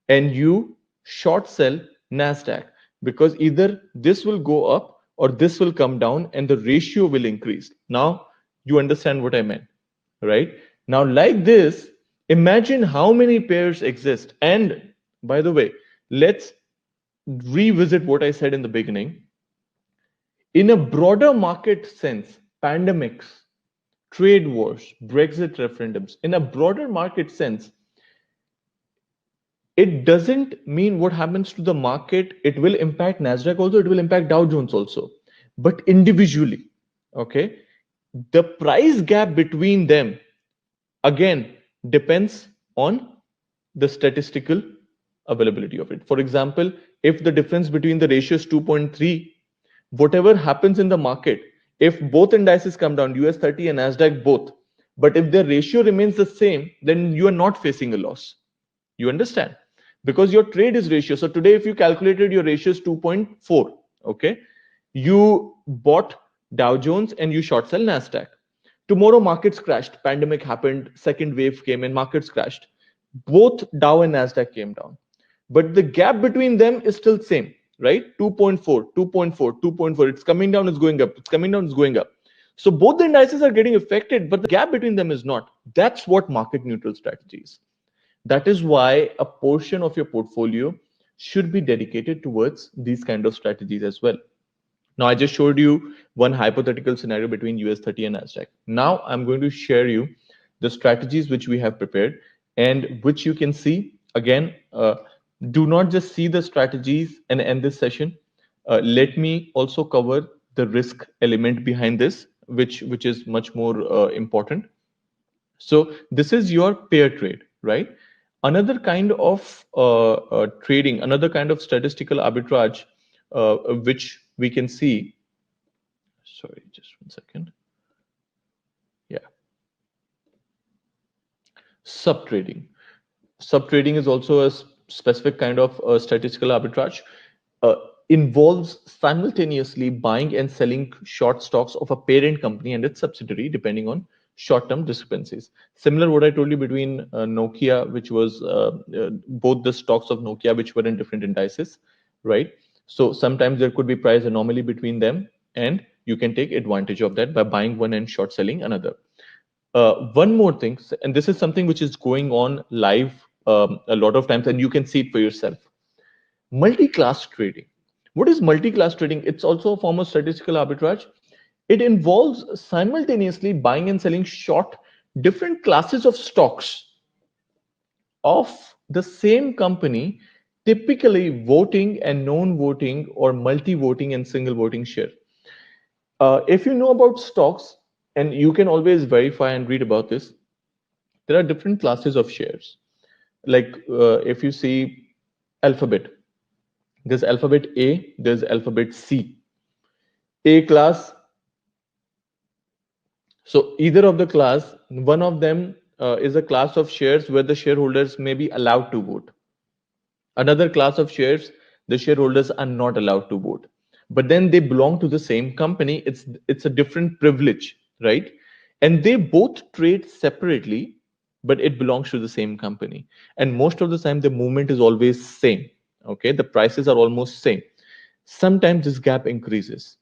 and you short sell NASDAQ, because either this will go up or this will come down and the ratio will increase. Now you understand what I meant, right? Now, like this, imagine how many pairs exist. And by the way, let's revisit what I said in the beginning. In a broader market sense, pandemics, trade wars, Brexit referendums, in a broader market sense, it doesn't mean what happens to the market. It will impact NASDAQ also, it will impact Dow Jones also, but individually, okay? The price gap between them, again, depends on the statistical availability of it. For example, if the difference between the ratio is 2.3, whatever happens in the market, if both indices come down, US 30 and NASDAQ both, but if their ratio remains the same, then you are not facing a loss. You understand? Because your trade is ratio. So today, if you calculated your ratio is 2.4, okay, you bought Dow Jones and you short sell NASDAQ. Tomorrow markets crashed, pandemic happened, second wave came and markets crashed. Both Dow and NASDAQ came down. But the gap between them is still same, right? 2.4, 2.4, 2.4. It's coming down, it's going up. It's coming down, it's going up. So both the indices are getting affected, but the gap between them is not. That's what market neutral strategy is. That is why a portion of your portfolio should be dedicated towards these kind of strategies as well. Now, I just showed you one hypothetical scenario between US 30 and NASDAQ. Now, I'm going to share you the strategies which we have prepared and which you can see. Again, do not just see the strategies and end this session. Let me also cover the risk element behind this, which is much more important. So this is your pair trade, right? Another kind of trading, another kind of statistical arbitrage, which we can see. Sorry, just 1 second. Yeah, sub trading. Sub trading is also a specific kind of statistical arbitrage. Uh, Involves simultaneously buying and selling short stocks of a parent company and its subsidiary, depending on short-term discrepancies. Similar what I told you between Nokia, which was both the stocks of Nokia, which were in different indices, right? So sometimes there could be price anomaly between them, and you can take advantage of that by buying one and short selling another. One more thing, and this is something which is going on live a lot of times, and you can see it for yourself. Multi-class trading. What is multi-class trading? It's also a form of statistical arbitrage. It involves simultaneously buying and selling short different classes of stocks of the same company, typically voting and non-voting or multi-voting and single voting share. If you know about stocks, and you can always verify and read about this, there are different classes of shares. Like if you see alphabet, there's alphabet A, there's alphabet C. A class, so either of the class, one of them is a class of shares where the shareholders may be allowed to vote. Another class of shares, the shareholders are not allowed to vote. But then they belong to the same company. It's a different privilege, right? And they both trade separately, but it belongs to the same company. And most of the time, the movement is always same. Okay, the prices are almost same. Sometimes this gap increases,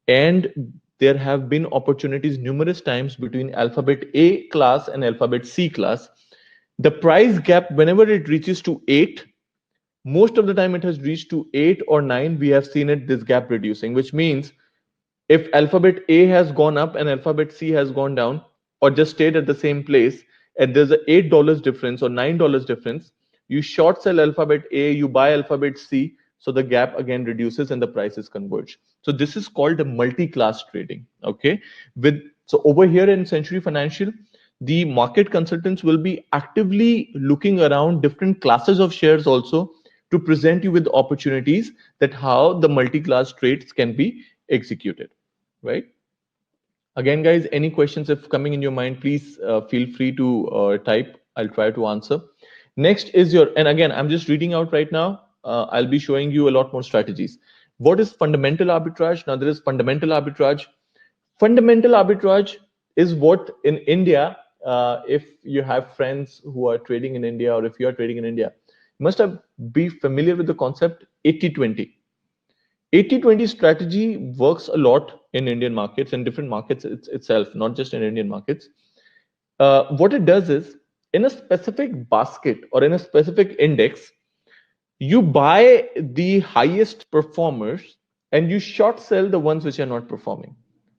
and there have been opportunities numerous times between alphabet A class and alphabet C class. The price gap, whenever it reaches to 8, most of the time it has reached to 8 or 9, we have seen it this gap reducing, which means if alphabet A has gone up and alphabet C has gone down, or just stayed at the same place, and there's a $8 difference or $9 difference, you short sell alphabet A, you buy alphabet C, so the gap again reduces and the prices converge. So this is called a multi-class trading. Okay, with so over here in Century Financial, the market consultants will be actively looking around different classes of shares also to present you with opportunities that how the multi-class trades can be executed, right? Again, guys, any questions if coming in your mind, please feel free to type. I'll try to answer. Next is your, and again, I'm just reading out right now. I'll be showing you a lot more strategies. What is fundamental arbitrage? Now, there is fundamental arbitrage. Fundamental arbitrage is what in India, if you have friends who are trading in India or if you are trading in India, you must have be familiar with the concept 80-20. 80-20 strategy works a lot in Indian markets and different markets itself, not just in Indian markets. What it does is in a specific basket or in a specific index, you buy the highest performers and you short sell the ones which are not performing,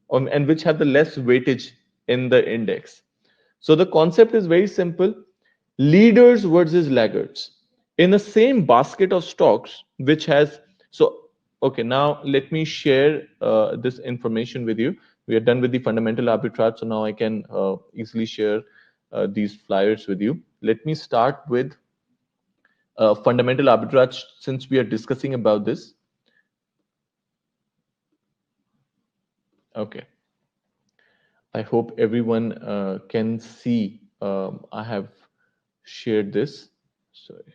and which have the less weightage in the index. So the concept is very simple: leaders versus laggards in the same basket of stocks, which has so. Okay, now let me share this information with you. We are done with the fundamental arbitrage, so now I can easily share these flyers with you. Let me start with fundamental arbitrage since we are discussing about this. Okay, I hope everyone can see. I have shared this. Sorry.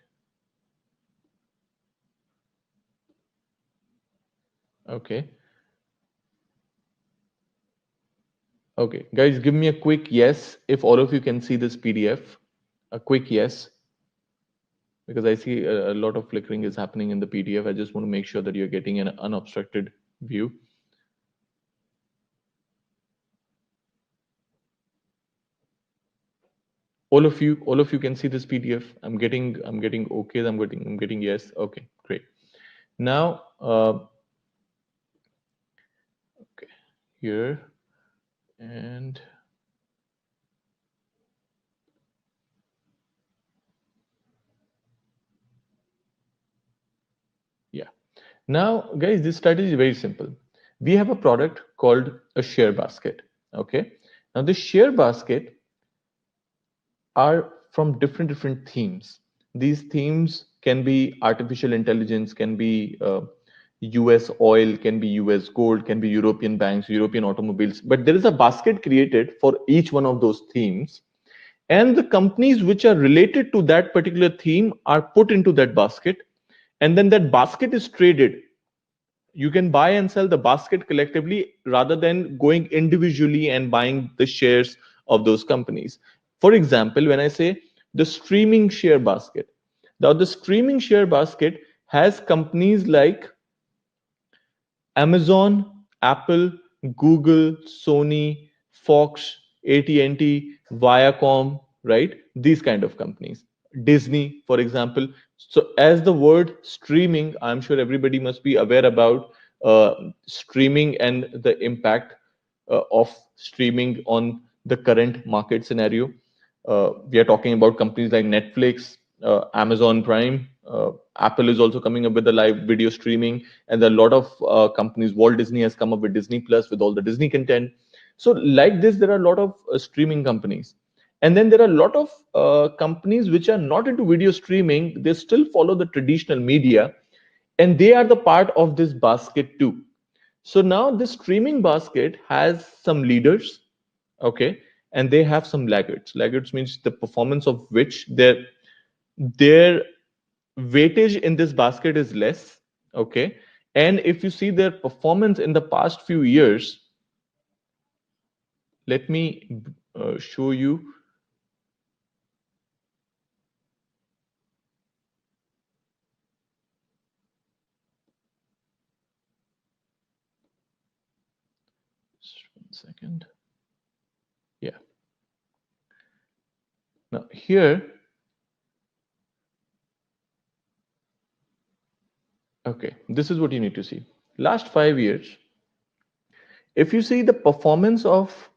Okay. Okay, guys, give me a quick yes if all of you can see this PDF. A quick yes, because I see a lot of flickering is happening in the PDF. I just want to make sure that you're getting an unobstructed view. All of you can see this PDF. I'm getting okay. I'm getting yes. Okay, great. Now, okay, here and yeah. Now, guys, this strategy is very simple. We have a product called a share basket. Okay. Now, this share basket are from different themes. These themes can be artificial intelligence, can be US oil, can be US gold, can be European banks, European automobiles. But there is a basket created for each one of those themes. And the companies which are related to that particular theme are put into that basket. And then that basket is traded. You can buy and sell the basket collectively rather than going individually and buying the shares of those companies. For example, when I say the streaming share basket, now the streaming share basket has companies like Amazon, Apple, Google, Sony, Fox, AT&T, Viacom, right? These kind of companies. Disney, for example. So as the word streaming, I'm sure everybody must be aware about streaming and the impact of streaming on the current market scenario. We are talking about companies like Netflix, Amazon Prime. Apple is also coming up with the live video streaming, and there are a lot of companies. Walt Disney has come up with Disney Plus with all the Disney content. So, like this, there are a lot of streaming companies, and then there are a lot of companies which are not into video streaming. They still follow the traditional media, and they are the part of this basket too. So now this streaming basket has some leaders, okay, and they have some laggards. Laggards means the performance of which their weightage in this basket is less, okay. And if you see their performance in the past few years, let me show you. Just 1 second. Yeah. Now here, okay, this is what you need to see. Last 5 years, if you see the performance of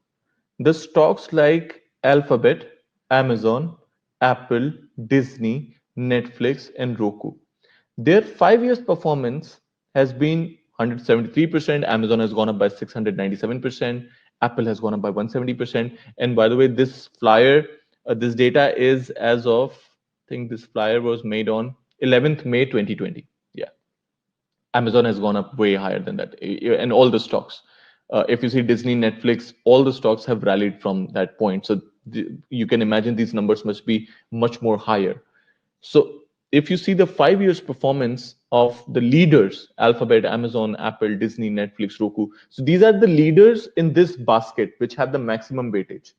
the stocks like Alphabet, Amazon, Apple, Disney, Netflix, and Roku, their 5 years performance has been 173%. Amazon has gone up by 697%. Apple has gone up by 170%. And by the way, this flyer, this data is as of, I think this flyer was made on 11th May 2020. Yeah. Amazon has gone up way higher than that, and all the stocks. If you see Disney, Netflix, all the stocks have rallied from that point. So you can imagine these numbers must be much more higher. So if you see the 5 years performance of the leaders, Alphabet, Amazon, Apple, Disney, Netflix, Roku. So these are the leaders in this basket, which have the maximum weightage.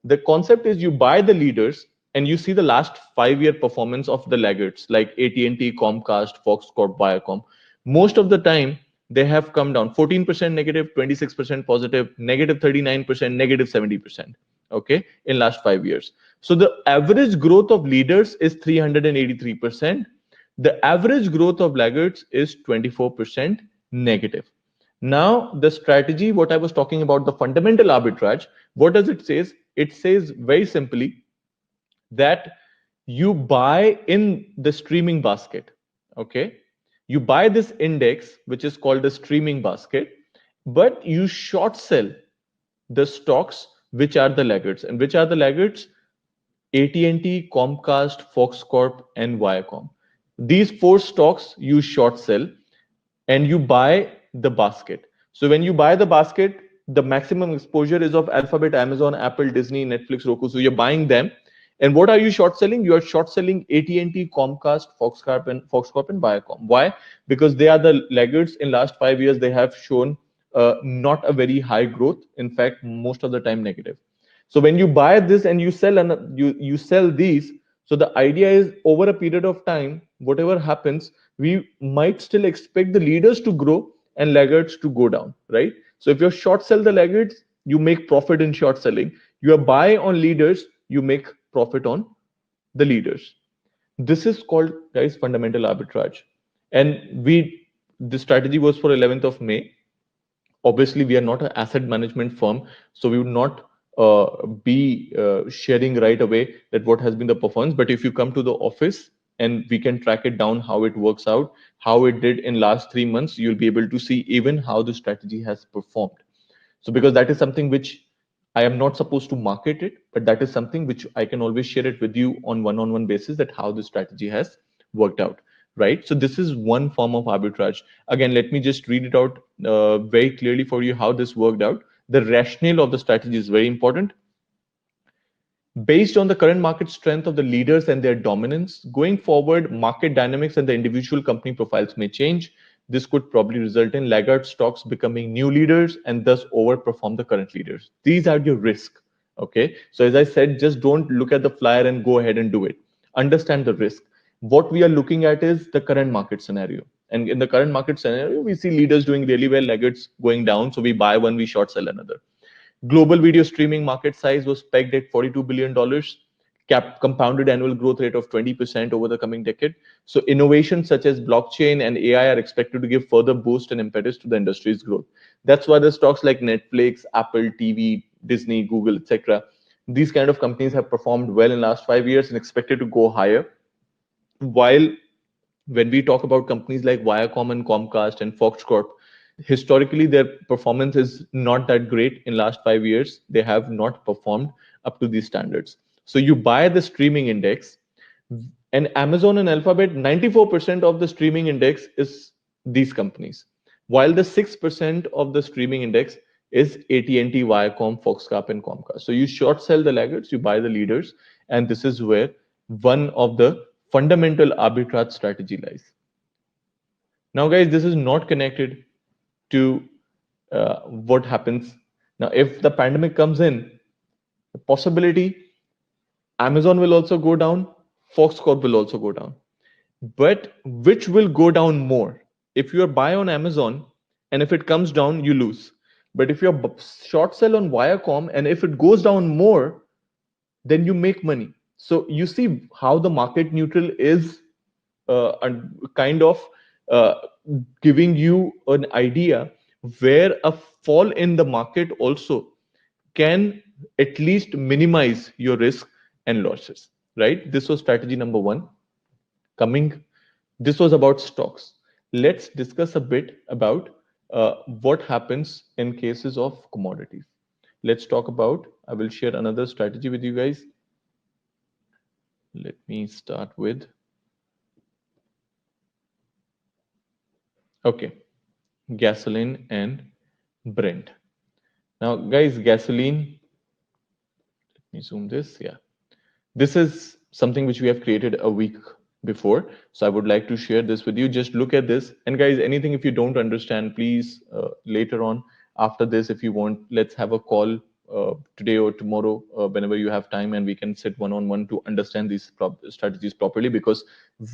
The concept is you buy the leaders and you see the last 5 year performance of the laggards like AT&T, Comcast, Fox Corp, Viacom. Most of the time they have come down 14% negative, 26% positive, negative 39%, negative 70%. Okay, in last 5 years. So the average growth of leaders is 383%. The average growth of laggards is 24% negative. Now, the strategy, what I was talking about, the fundamental arbitrage, what does it say? It says very simply that you buy in the streaming basket. Okay. You buy this index, which is called the streaming basket, but you short sell the stocks which are the laggards. And which are the laggards? AT&T, Comcast, Fox Corp, and Viacom. These four stocks you short sell and you buy the basket. So when you buy the basket, the maximum exposure is of Alphabet, Amazon, Apple, Disney, Netflix, Roku. So you're buying them. And what are you short selling? You are short selling AT&T, Comcast, Fox Corp, and Viacom. Why? Because they are the laggards. In last 5 years, they have shown not a very high growth. In fact, most of the time negative. So when you buy this and you sell and you sell these, so the idea is over a period of time, whatever happens, we might still expect the leaders to grow and laggards to go down, right? So if you short sell the laggards, you make profit in short selling. You are buy on leaders, you make profit on the leaders. This is called, guys, fundamental arbitrage. And the strategy was for 11th of May. Obviously, we are not an asset management firm, so we would not be sharing right away that what has been the performance. But if you come to the office, and we can track it down how it works out, how it did in last 3 months. You'll be able to see even how the strategy has performed. So because that is something which I am not supposed to market it, but that is something which I can always share it with you on one-on-one basis, that how the strategy has worked out, right? So this is one form of arbitrage. Again, let me just read it out very clearly for you how this worked out. The rationale of the strategy is very important. Based on the current market strength of the leaders and their dominance, going forward, market dynamics and the individual company profiles may change. This could probably result in laggard stocks becoming new leaders and thus overperform the current leaders. These are your risk. Okay. So as I said, just don't look at the flyer and go ahead and do it. Understand the risk. What we are looking at is the current market scenario. And in the current market scenario, we see leaders doing really well, laggards going down. So we buy one, we short sell another. Global video streaming market size was pegged at $42 billion, compounded annual growth rate of 20% over the coming decade. So innovations such as blockchain and AI are expected to give further boost and impetus to the industry's growth. That's why the stocks like Netflix, Apple TV, Disney, Google, etc., these kind of companies have performed well in the last 5 years and expected to go higher. While when we talk about companies like Viacom and Comcast and Fox Corp, historically their performance is not that great. In last 5 years they have not performed up to these standards. So you buy the streaming index, and Amazon and Alphabet, 94% of the streaming index is these companies, while the 6% of the streaming index is AT&T, Viacom, Foxcorp, and Comcast. So you short sell the laggards, you buy the leaders, and this is where one of the fundamental arbitrage strategy lies. Now, guys, this is not connected to what happens now. If the pandemic comes in, the possibility Amazon will also go down, Fox Corp will also go down. But which will go down more? If you are buy on Amazon and if it comes down, you lose. But if you're short sell on Viacom and if it goes down more, then you make money. So you see how the market neutral is kind of uh, giving you an idea where a fall in the market also can at least minimize your risk and losses, right? This was strategy number one. This was about stocks. Let's discuss a bit about what happens in cases of commodities. Let's talk about, I will share another strategy with you guys. Let me start with, okay, gasoline and Brent. Now, guys, gasoline, let me zoom this. Yeah, this is something which we have created a week before. So I would like to share this with you. Just look at this. And guys, anything if you don't understand, please later on after this, if you want, let's have a call today or tomorrow, whenever you have time, and we can sit one-on-one to understand these strategies properly, because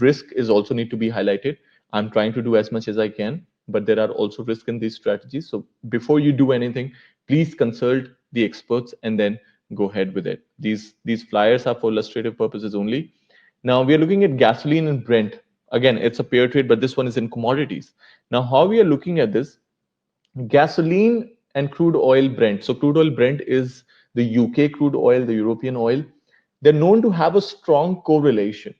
risk is also need to be highlighted. I'm trying to do as much as I can, but there are also risks in these strategies. So before you do anything, please consult the experts and then go ahead with it. These flyers are for illustrative purposes only. Now we are looking at gasoline and Brent. Again, it's a pair trade, but this one is in commodities. Now, how we are looking at this, gasoline and crude oil Brent. So crude oil Brent is the UK crude oil, the European oil. They're known to have a strong correlation.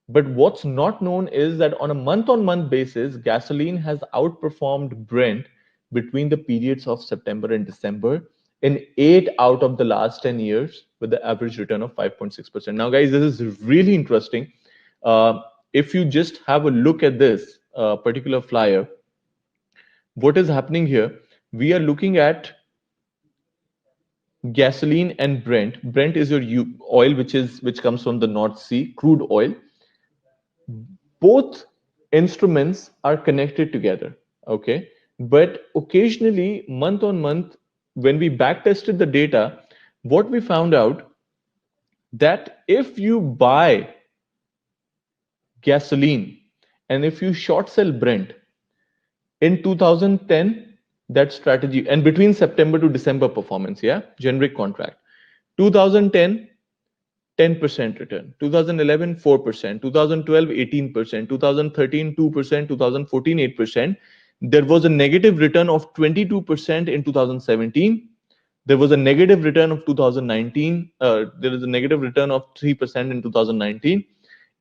But what's not known is that on a month-on-month basis, gasoline has outperformed Brent between the periods of September and December in 8 out of the last 10 years with the average return of 5.6%. Now, guys, this is really interesting. If you just have a look at this particular flyer, what is happening here? We are looking at gasoline and Brent. Brent is your oil, which comes from the North Sea, crude oil. Both instruments are connected together, okay? But occasionally, month on month, when we backtested the data, what we found out that if you buy gasoline and if you short sell Brent in 2010, that strategy, and between September to December performance, yeah, generic contract, 2010, 10% return, 2011, 4%, 2012, 18%, 2013, 2%, 2014, 8%. There was a negative return of 22% in 2017. There was a negative return of 2019. There is a negative return of 3% in 2019.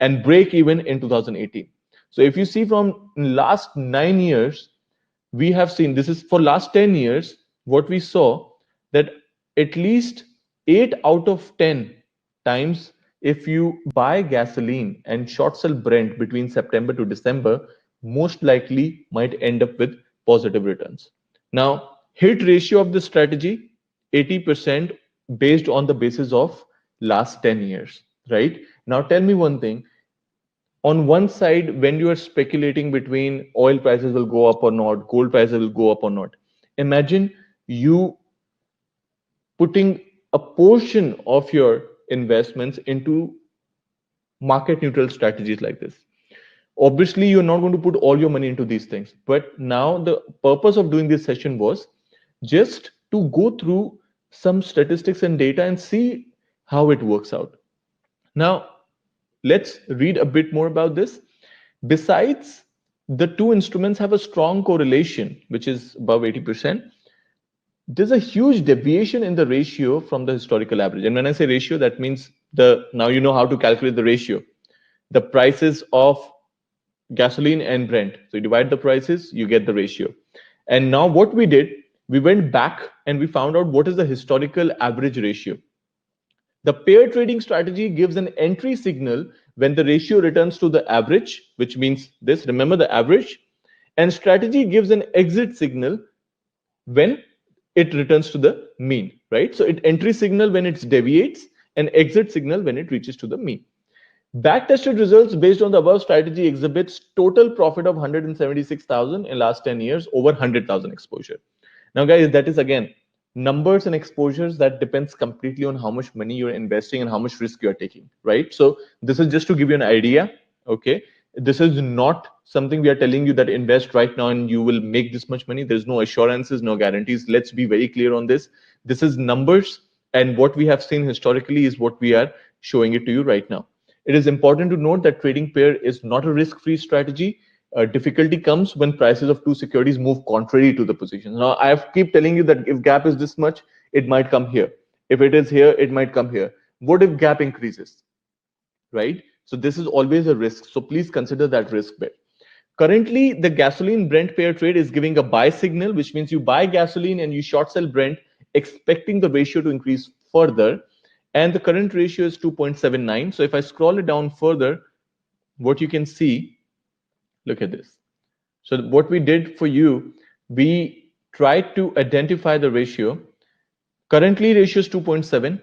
and break even in 2018. So if you see from last 9 years, we have seen, this is for last 10 years, what we saw, that at least 8 out of 10 times, if you buy gasoline and short sell Brent between September to December, most likely might end up with positive returns. Now, hit ratio of this strategy, 80% based on the basis of last 10 years, right? Now, tell me one thing. On one side, when you are speculating between oil prices will go up or not, gold prices will go up or not, imagine you putting a portion of your investments into market neutral strategies like this. Obviously, you're not going to put all your money into these things. But now the purpose of doing this session was just to go through some statistics and data and see how it works out. Now, let's read a bit more about this. Besides, the two instruments have a strong correlation, which is above 80%. There's a huge deviation in the ratio from the historical average. And when I say ratio, that means now you know how to calculate the ratio. The prices of gasoline and Brent. So you divide the prices, you get the ratio. And now what we did, we went back and we found out what is the historical average ratio. The pair trading strategy gives an entry signal when the ratio returns to the average, which means this, remember the average, and strategy gives an exit signal when it returns to the mean, right? So it entry signal when it deviates and exit signal when it reaches to the mean. Back-tested results based on the above strategy exhibits total profit of 176,000 in last 10 years over 100,000 exposure. Now, guys, that is again numbers and exposures that depends completely on how much money you're investing and how much risk you're taking, right? So this is just to give you an idea, okay? This is not something we are telling you that invest right now and you will make this much money. There's no assurances, no guarantees. Let's be very clear on this. This is numbers, and what we have seen historically is what we are showing it to you right now. It is important to note that trading pair is not a risk-free strategy. Difficulty comes when prices of two securities move contrary to the positions. Now, I have keep telling you that if gap is this much, it might come here. If it is here, it might come here. What if gap increases, right? So this is always a risk. So please consider that risk bit. Currently, the gasoline Brent pair trade is giving a buy signal, which means you buy gasoline and you short sell Brent, expecting the ratio to increase further. And the current ratio is 2.79. So if I scroll it down further, what you can see, look at this. So what we did for you, we tried to identify the ratio. Currently, ratio is 2.7.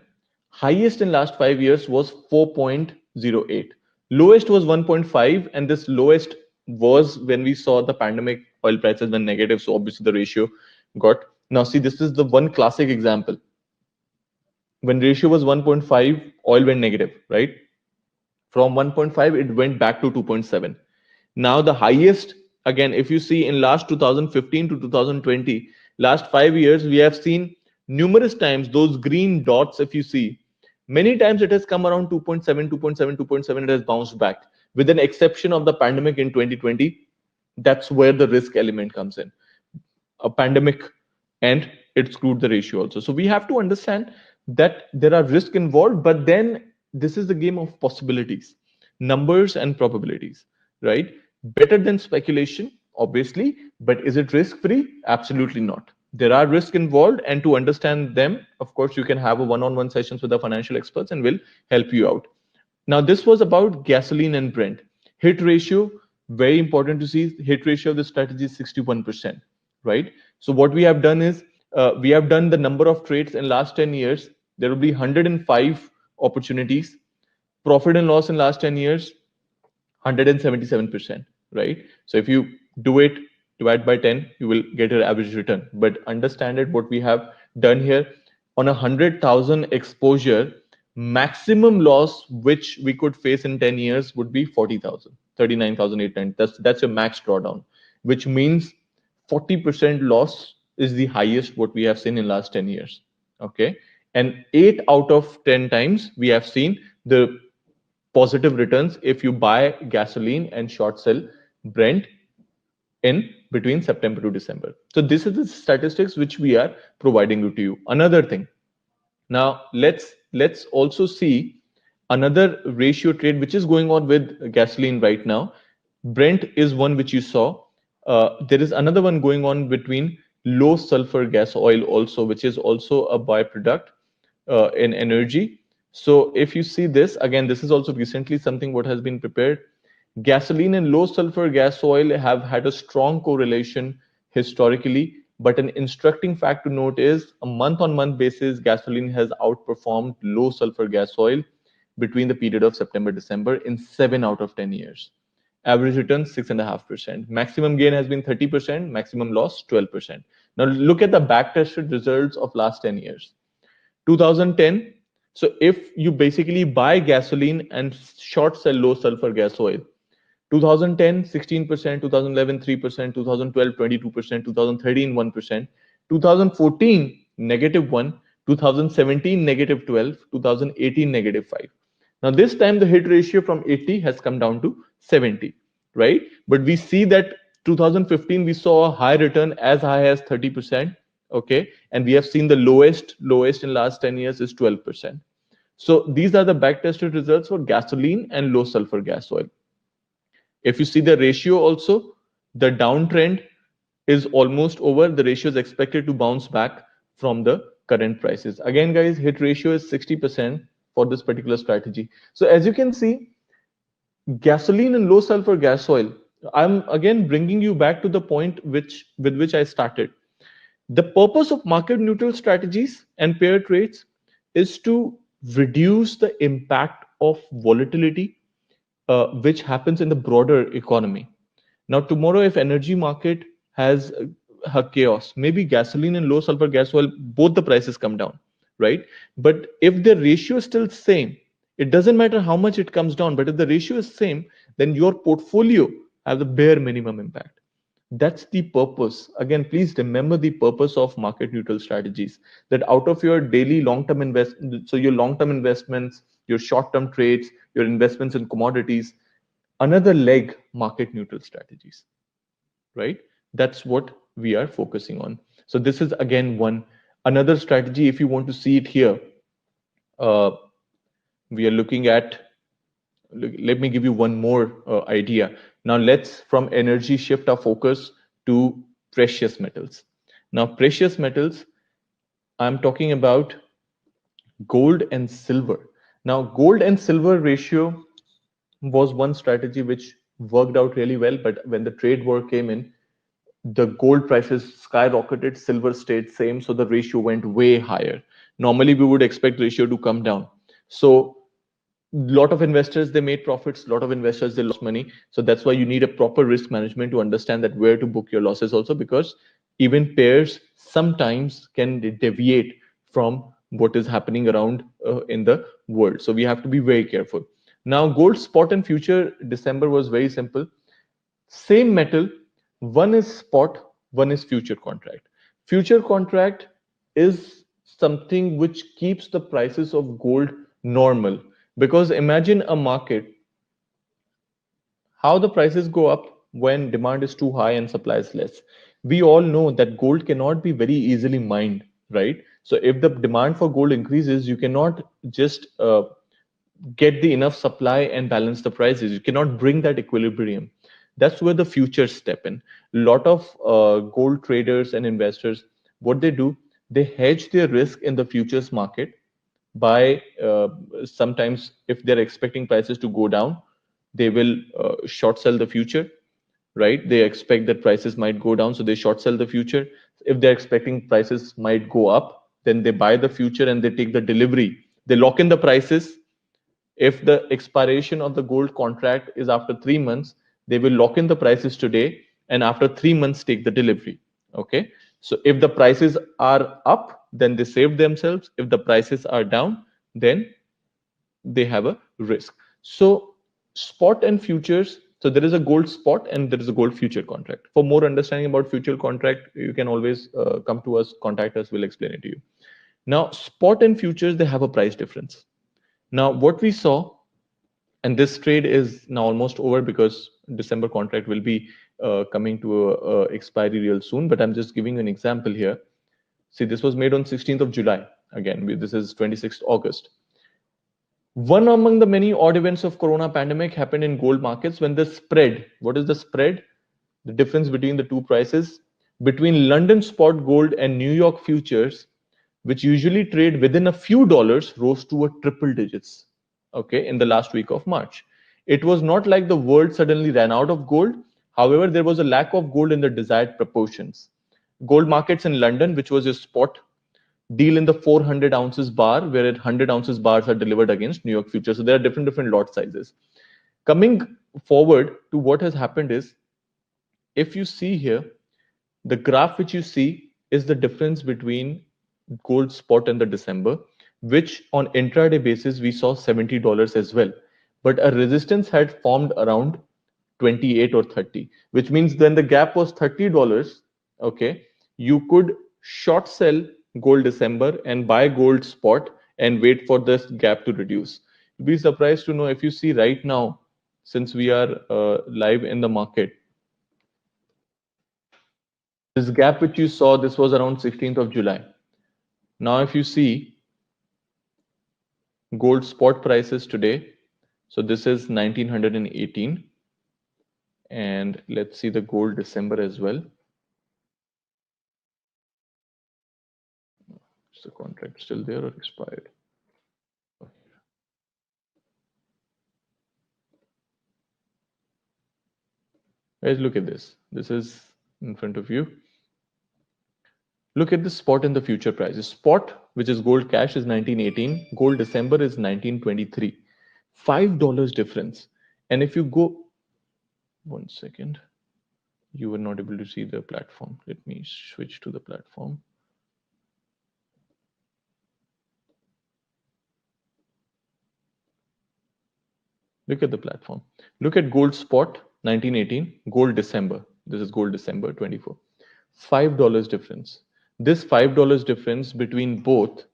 Highest in last 5 years was 4.08. Lowest was 1.5, and this lowest was when we saw the pandemic oil prices went negative. So obviously the ratio got. Now see, this is the one classic example. When ratio was 1.5, oil went negative, right? From 1.5, it went back to 2.7. Now the highest, again, if you see in last 2015 to 2020, last 5 years, we have seen numerous times those green dots, if you see, many times it has come around 2.7, 2.7, 2.7, it has bounced back. With an exception of the pandemic in 2020, that's where the risk element comes in. A pandemic, and it screwed the ratio also. So we have to understand that there are risks involved, but then this is the game of possibilities, numbers and probabilities, right? Better than speculation, obviously, but is it risk-free? Absolutely not. There are risks involved, and to understand them, of course, you can have a one-on-one sessions with the financial experts and will help you out. Now, this was about gasoline and Brent. Hit ratio, very important to see. Hit ratio of the strategy is 61%, right? So what we have done is we have done the number of trades in last 10 years. There will be 105 opportunities. Profit and loss in last 10 years, 177%, right? So if you do it, divide by 10, you will get your average return. But understand it, what we have done here, on 100,000 exposure, maximum loss which we could face in 10 years would be 40,000, 39,890. That's your max drawdown, which means 40% loss is the highest what we have seen in last 10 years. Okay. And 8 out of 10 times we have seen the positive returns if you buy gasoline and short sell Brent in between September to December. So this is the statistics which we are providing to you. Another thing. Now let's also see Another ratio trade which is going on with gasoline right now, Brent is one which you saw. There is another one going on between low sulfur gas oil also, which is also a byproduct in energy. So if you see this, again, this is also recently something what has been prepared. Gasoline and low sulfur gas oil have had a strong correlation historically, but an instructing fact to note is a month on month basis, gasoline has outperformed low sulfur gas oil between the period of September December in 7 out of 10 years. Average return 6.5%. Maximum gain has been 30%, maximum loss 12%. Now look at the backtested results of last 10 years. 2010, so if you basically buy gasoline and short sell low sulfur gas oil, 2010 16%, 2011 3%, 2012 22%, 2013 1%, 2014 -1, 2017 -12, 2018 -5. Now this time the hit ratio from 80 has come down to 70, right? But we see that 2015 we saw a high return as high as 30%, okay, and we have seen the lowest in last 10 years is 12%. So these are the back tested results for gasoline and low sulfur gas oil. If you see the ratio also, the downtrend is almost over. The ratio is expected to bounce back from the current prices. Again, guys, hit ratio is 60% for this particular strategy. So as you can see, gasoline and low sulfur gas oil, I'm again bringing you back to the point with which I started. The purpose of market neutral strategies and pair trades is to reduce the impact of volatility which happens in the broader economy. Now, tomorrow, if energy market has a chaos, maybe gasoline and low sulfur gas oil, both the prices come down, right? But if the ratio is still same, it doesn't matter how much it comes down, but if the ratio is same, then your portfolio have the bare minimum impact. That's the purpose. Again, please remember the purpose of market neutral strategies, that out of your daily long term so your long term investments, your short term trades, your investments in commodities, another leg, market neutral strategies, right? That's what we are focusing on. So this is again one. Another strategy, if you want to see it here, uh, we are looking at, let me give you one more idea. Now let's from energy shift our focus to precious metals. Now precious metals, I'm talking about gold and silver. Now gold and silver ratio was one strategy which worked out really well, but when the trade war came in, the gold prices skyrocketed, silver stayed same, so the ratio went way higher. Normally we would expect ratio to come down. So lot of investors, they made profits, lot of investors, they lost money. So that's why you need a proper risk management to understand that where to book your losses also, because even pairs sometimes can deviate from what is happening around in the world. So we have to be very careful. Now gold spot and future December was very simple. Same metal, one is spot, one is future contract. Future contract is something which keeps the prices of gold normal, because imagine a market, how the prices go up when demand is too high and supply is less. We all know that gold cannot be very easily mined, right? So if the demand for gold increases, you cannot just get the enough supply and balance the prices. You cannot bring that equilibrium. That's where the futures step in. A lot of gold traders and investors, what they do, they hedge their risk in the futures market by sometimes if they're expecting prices to go down, they will short sell the future, right? They expect that prices might go down, so they short sell the future. If they're expecting prices might go up, then they buy the future and they take the delivery. They lock in the prices. If the expiration of the gold contract is after 3 months, they will lock in the prices today and after 3 months take the delivery. Okay. So if the prices are up, then they save themselves. If the prices are down, then they have a risk. So spot and futures. So there is a gold spot and there is a gold future contract. For more understanding about future contract, you can always come to us, contact us, we'll explain it to you. Now, spot and futures, they have a price difference. Now, what we saw, and this trade is now almost over because December contract will be coming to a expiry real soon, but I'm just giving you an example here. See, this was made on 16th of July. Again, this is 26th August. One among the many odd events of corona pandemic happened in gold markets when the spread, what is the spread? The difference between the two prices between London spot gold and New York futures, which usually trade within a few dollars, rose to a triple digits. Okay, in the last week of March. It was not like the world suddenly ran out of gold. However, there was a lack of gold in the desired proportions. Gold markets in London, which was a spot, deal in the 400 ounces bar, where 100 ounces bars are delivered against New York futures. So there are different lot sizes. Coming forward to what has happened is, if you see here, the graph which you see is the difference between gold spot and the December, which on intraday basis we saw $70 as well. But a resistance had formed around 28 or 30, which means when the gap was $30, okay, you could short sell gold December and buy gold spot and wait for this gap to reduce. You'll be surprised to know, if you see right now, since we are live in the market, this gap which you saw, this was around 16th of July. Now, if you see gold spot prices today, so this is 1918, and let's see the gold December as well. Is the contract still there or expired? Guys, look at this. This is in front of you. Look at the spot and the future prices. Spot, which is gold cash, is 1918. Gold December is 1923. $5 difference. And if you go, 1 second, you were not able to see the platform. Let me switch to the platform. Look at the platform. Look at gold spot 1918, gold December. This is gold December 24. $5 difference. This $5 difference between both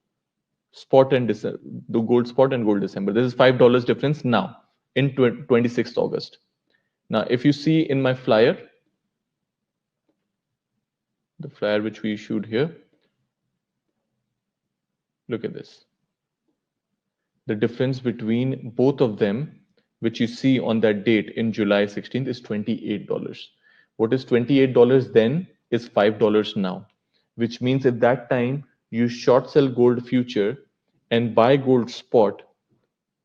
spot and December, the gold spot and gold December. This is $5 difference now in 26th August. Now, if you see in my flyer, the flyer which we issued here, look at this. The difference between both of them, which you see on that date in July 16th, is $28. What is $28 then is $5 now, which means at that time you short sell gold future and buy gold spot,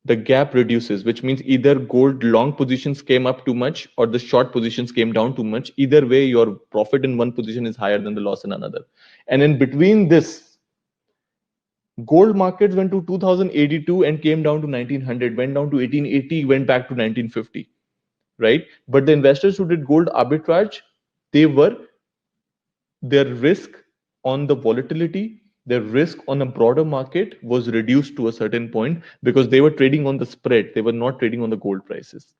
the gap reduces, which means either gold long positions came up too much or the short positions came down too much. Either way, your profit in one position is higher than the loss in another. And in between this, gold markets went to 2082 and came down to 1900, went down to 1880, went back to 1950, right? But the investors who did gold arbitrage, they were, their risk on the volatility, their risk on a broader market was reduced to a certain point because they were trading on the spread. They were not trading on the gold prices.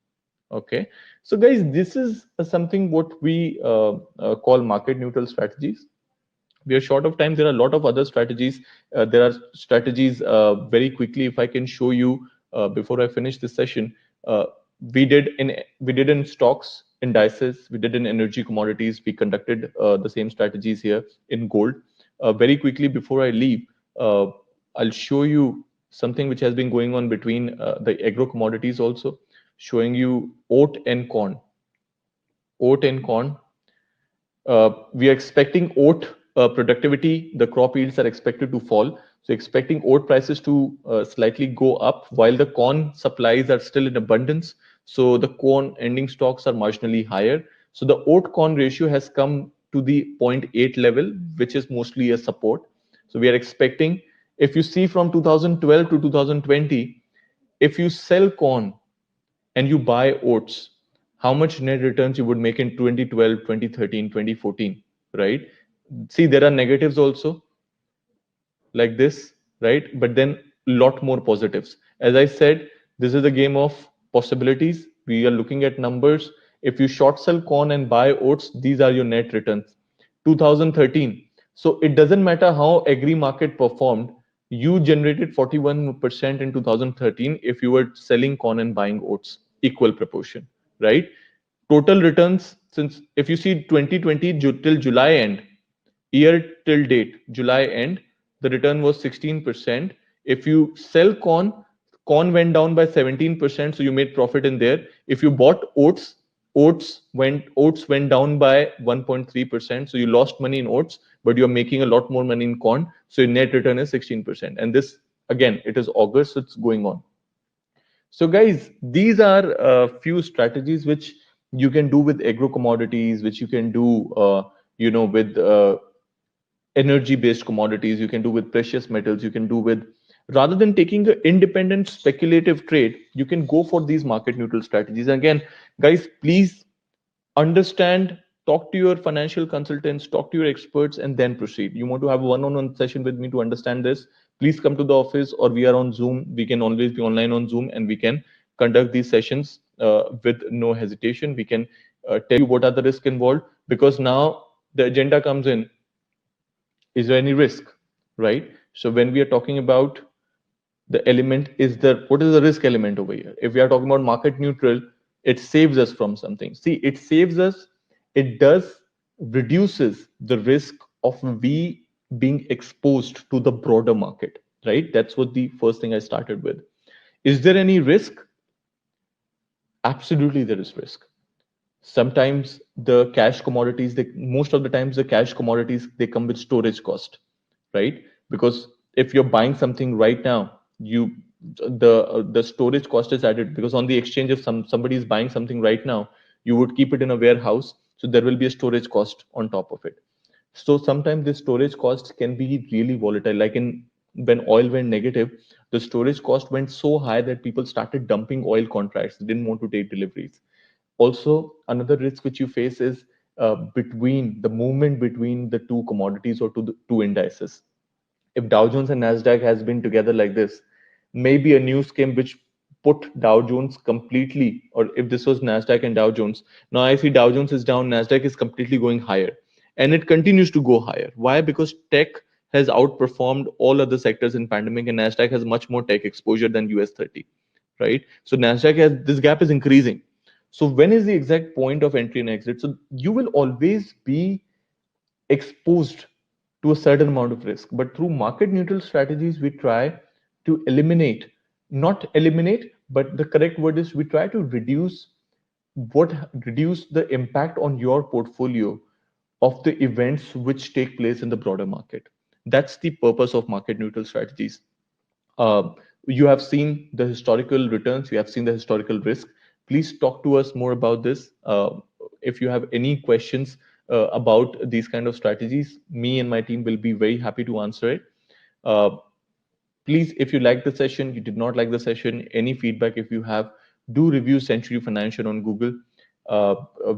Okay. So guys, this is something what we call market neutral strategies. We are short of time. There are a lot of other strategies. There are strategies very quickly. If I can show you before I finish this session, we did in stocks, indices, we did in energy commodities. We conducted the same strategies here in gold. Very quickly before I leave, I'll show you something which has been going on between the agro commodities also, showing you oat and corn. Oat and corn. We are expecting oat productivity, the crop yields are expected to fall. So expecting oat prices to slightly go up while the corn supplies are still in abundance. So the corn ending stocks are marginally higher. So the oat corn ratio has come to the 0.8 level, which is mostly a support. So we are expecting, if you see from 2012 to 2020, if you sell corn and you buy oats, how much net returns you would make in 2012, 2013, 2014, right? See, there are negatives also like this, right? But then a lot more positives. As I said, this is a game of possibilities. We are looking at numbers. If you short sell corn and buy oats, these are your net returns. 2013. So it doesn't matter how agri market performed. You generated 41% in 2013 if you were selling corn and buying oats, equal proportion, right? Total returns, since if you see 2020 till July end, year till date, July end, the return was 16%. If you sell corn, Corn went down by 17%, so you made profit in there. If you bought oats, oats went down by 1.3%, so you lost money in oats, but you're making a lot more money in corn, so your net return is 16%. And this, again, it is August, so it's going on. So guys, these are a few strategies which you can do with agro commodities, which you can do with energy based commodities, you can do with precious metals, you can do with, rather than taking an independent speculative trade, you can go for these market neutral strategies. And again, guys, please understand, talk to your financial consultants, talk to your experts, and then proceed. You want to have a one-on-one session with me to understand this, please come to the office, or we are on Zoom. We can always be online on Zoom, and we can conduct these sessions with no hesitation. We can tell you what are the risks involved, because now the agenda comes in, is there any risk, right? So when we are talking about the element, is there, what is the risk element over here? If we are talking about market neutral, it saves us from something. See, it saves us, it does reduces the risk of we being exposed to the broader market, right? That's what the first thing I started with. Is there any risk? Absolutely there is risk. Sometimes the cash commodities, most of the times the cash commodities, they come with storage cost, right? Because if you're buying something right now, the storage cost is added, because on the exchange, if somebody is buying something right now, you would keep it in a warehouse, so there will be a storage cost on top of it. So sometimes the storage costs can be really volatile. Like in when oil went negative, the storage cost went so high that people started dumping oil contracts. They didn't want to take deliveries. Also, another risk which you face is between the movement between the two commodities or to the two indices. If Dow Jones and Nasdaq has been together like this, maybe a news came which put Dow Jones completely, or if this was Nasdaq and Dow Jones, now I see Dow Jones is down, Nasdaq is completely going higher, and it continues to go higher. Why? Because tech has outperformed all other sectors in pandemic, and Nasdaq has much more tech exposure than US 30, right? So Nasdaq has, this gap is increasing. So when is the exact point of entry and exit? So you will always be exposed to a certain amount of risk, but through market neutral strategies we try to eliminate, not eliminate, but the correct word is we try to reduce the impact on your portfolio of the events which take place in the broader market. That's the purpose of market neutral strategies. uh, you have seen the historical returns, you have seen the historical risk. Please talk to us more about this. If you have any questions about these kind of strategies, me and my team will be very happy to answer it. Uh, Please, if you like the session, you did not like the session, any feedback if you have, do review Century Financial on Google.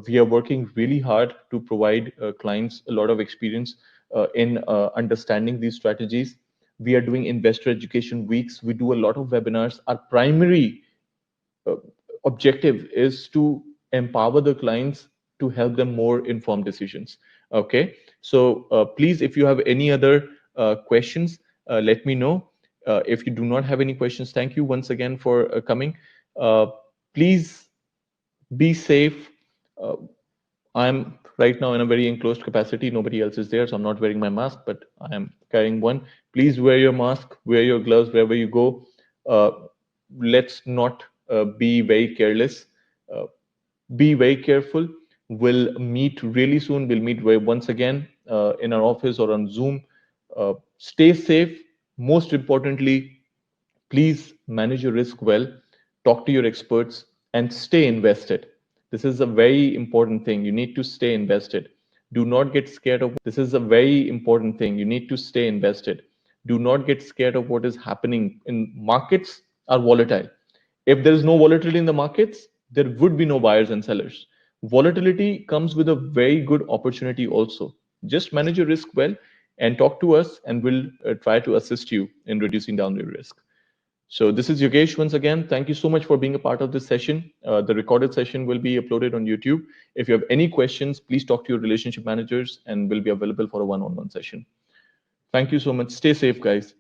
We are working really hard to provide clients a lot of experience in understanding these strategies. We are doing investor education weeks. We do a lot of webinars. Our primary uh, objective is to empower the clients to help them more informed decisions. Okay, so please, if you have any other questions, let me know. If you do not have any questions, thank you once again for coming. uh, Please be safe. uh, I'm right now in a very enclosed capacity. Nobody else is there, so I'm not wearing my mask, but I am carrying one. Please wear your mask, wear your gloves wherever you go. Uh, let's not be very careless. Uh, be very careful. We'll meet really soon. We'll meet once again in our office or on Zoom. Stay safe. Most importantly, please manage your risk well, talk to your experts, and stay invested. This is a very important thing. You need to stay invested. Do not get scared of this is a very important thing. You need to stay invested. Do not get scared of what is happening in markets are volatile. If there is no volatility in the markets, there would be no buyers and sellers. Volatility comes with a very good opportunity also. Just manage your risk well and talk to us, and we'll try to assist you in reducing down your risk. So this is Yogesh once again. Thank you so much for being a part of this session. The recorded session will be uploaded on YouTube. If you have any questions, please talk to your relationship managers and we'll be available for a one-on-one session. Thank you so much. Stay safe, guys.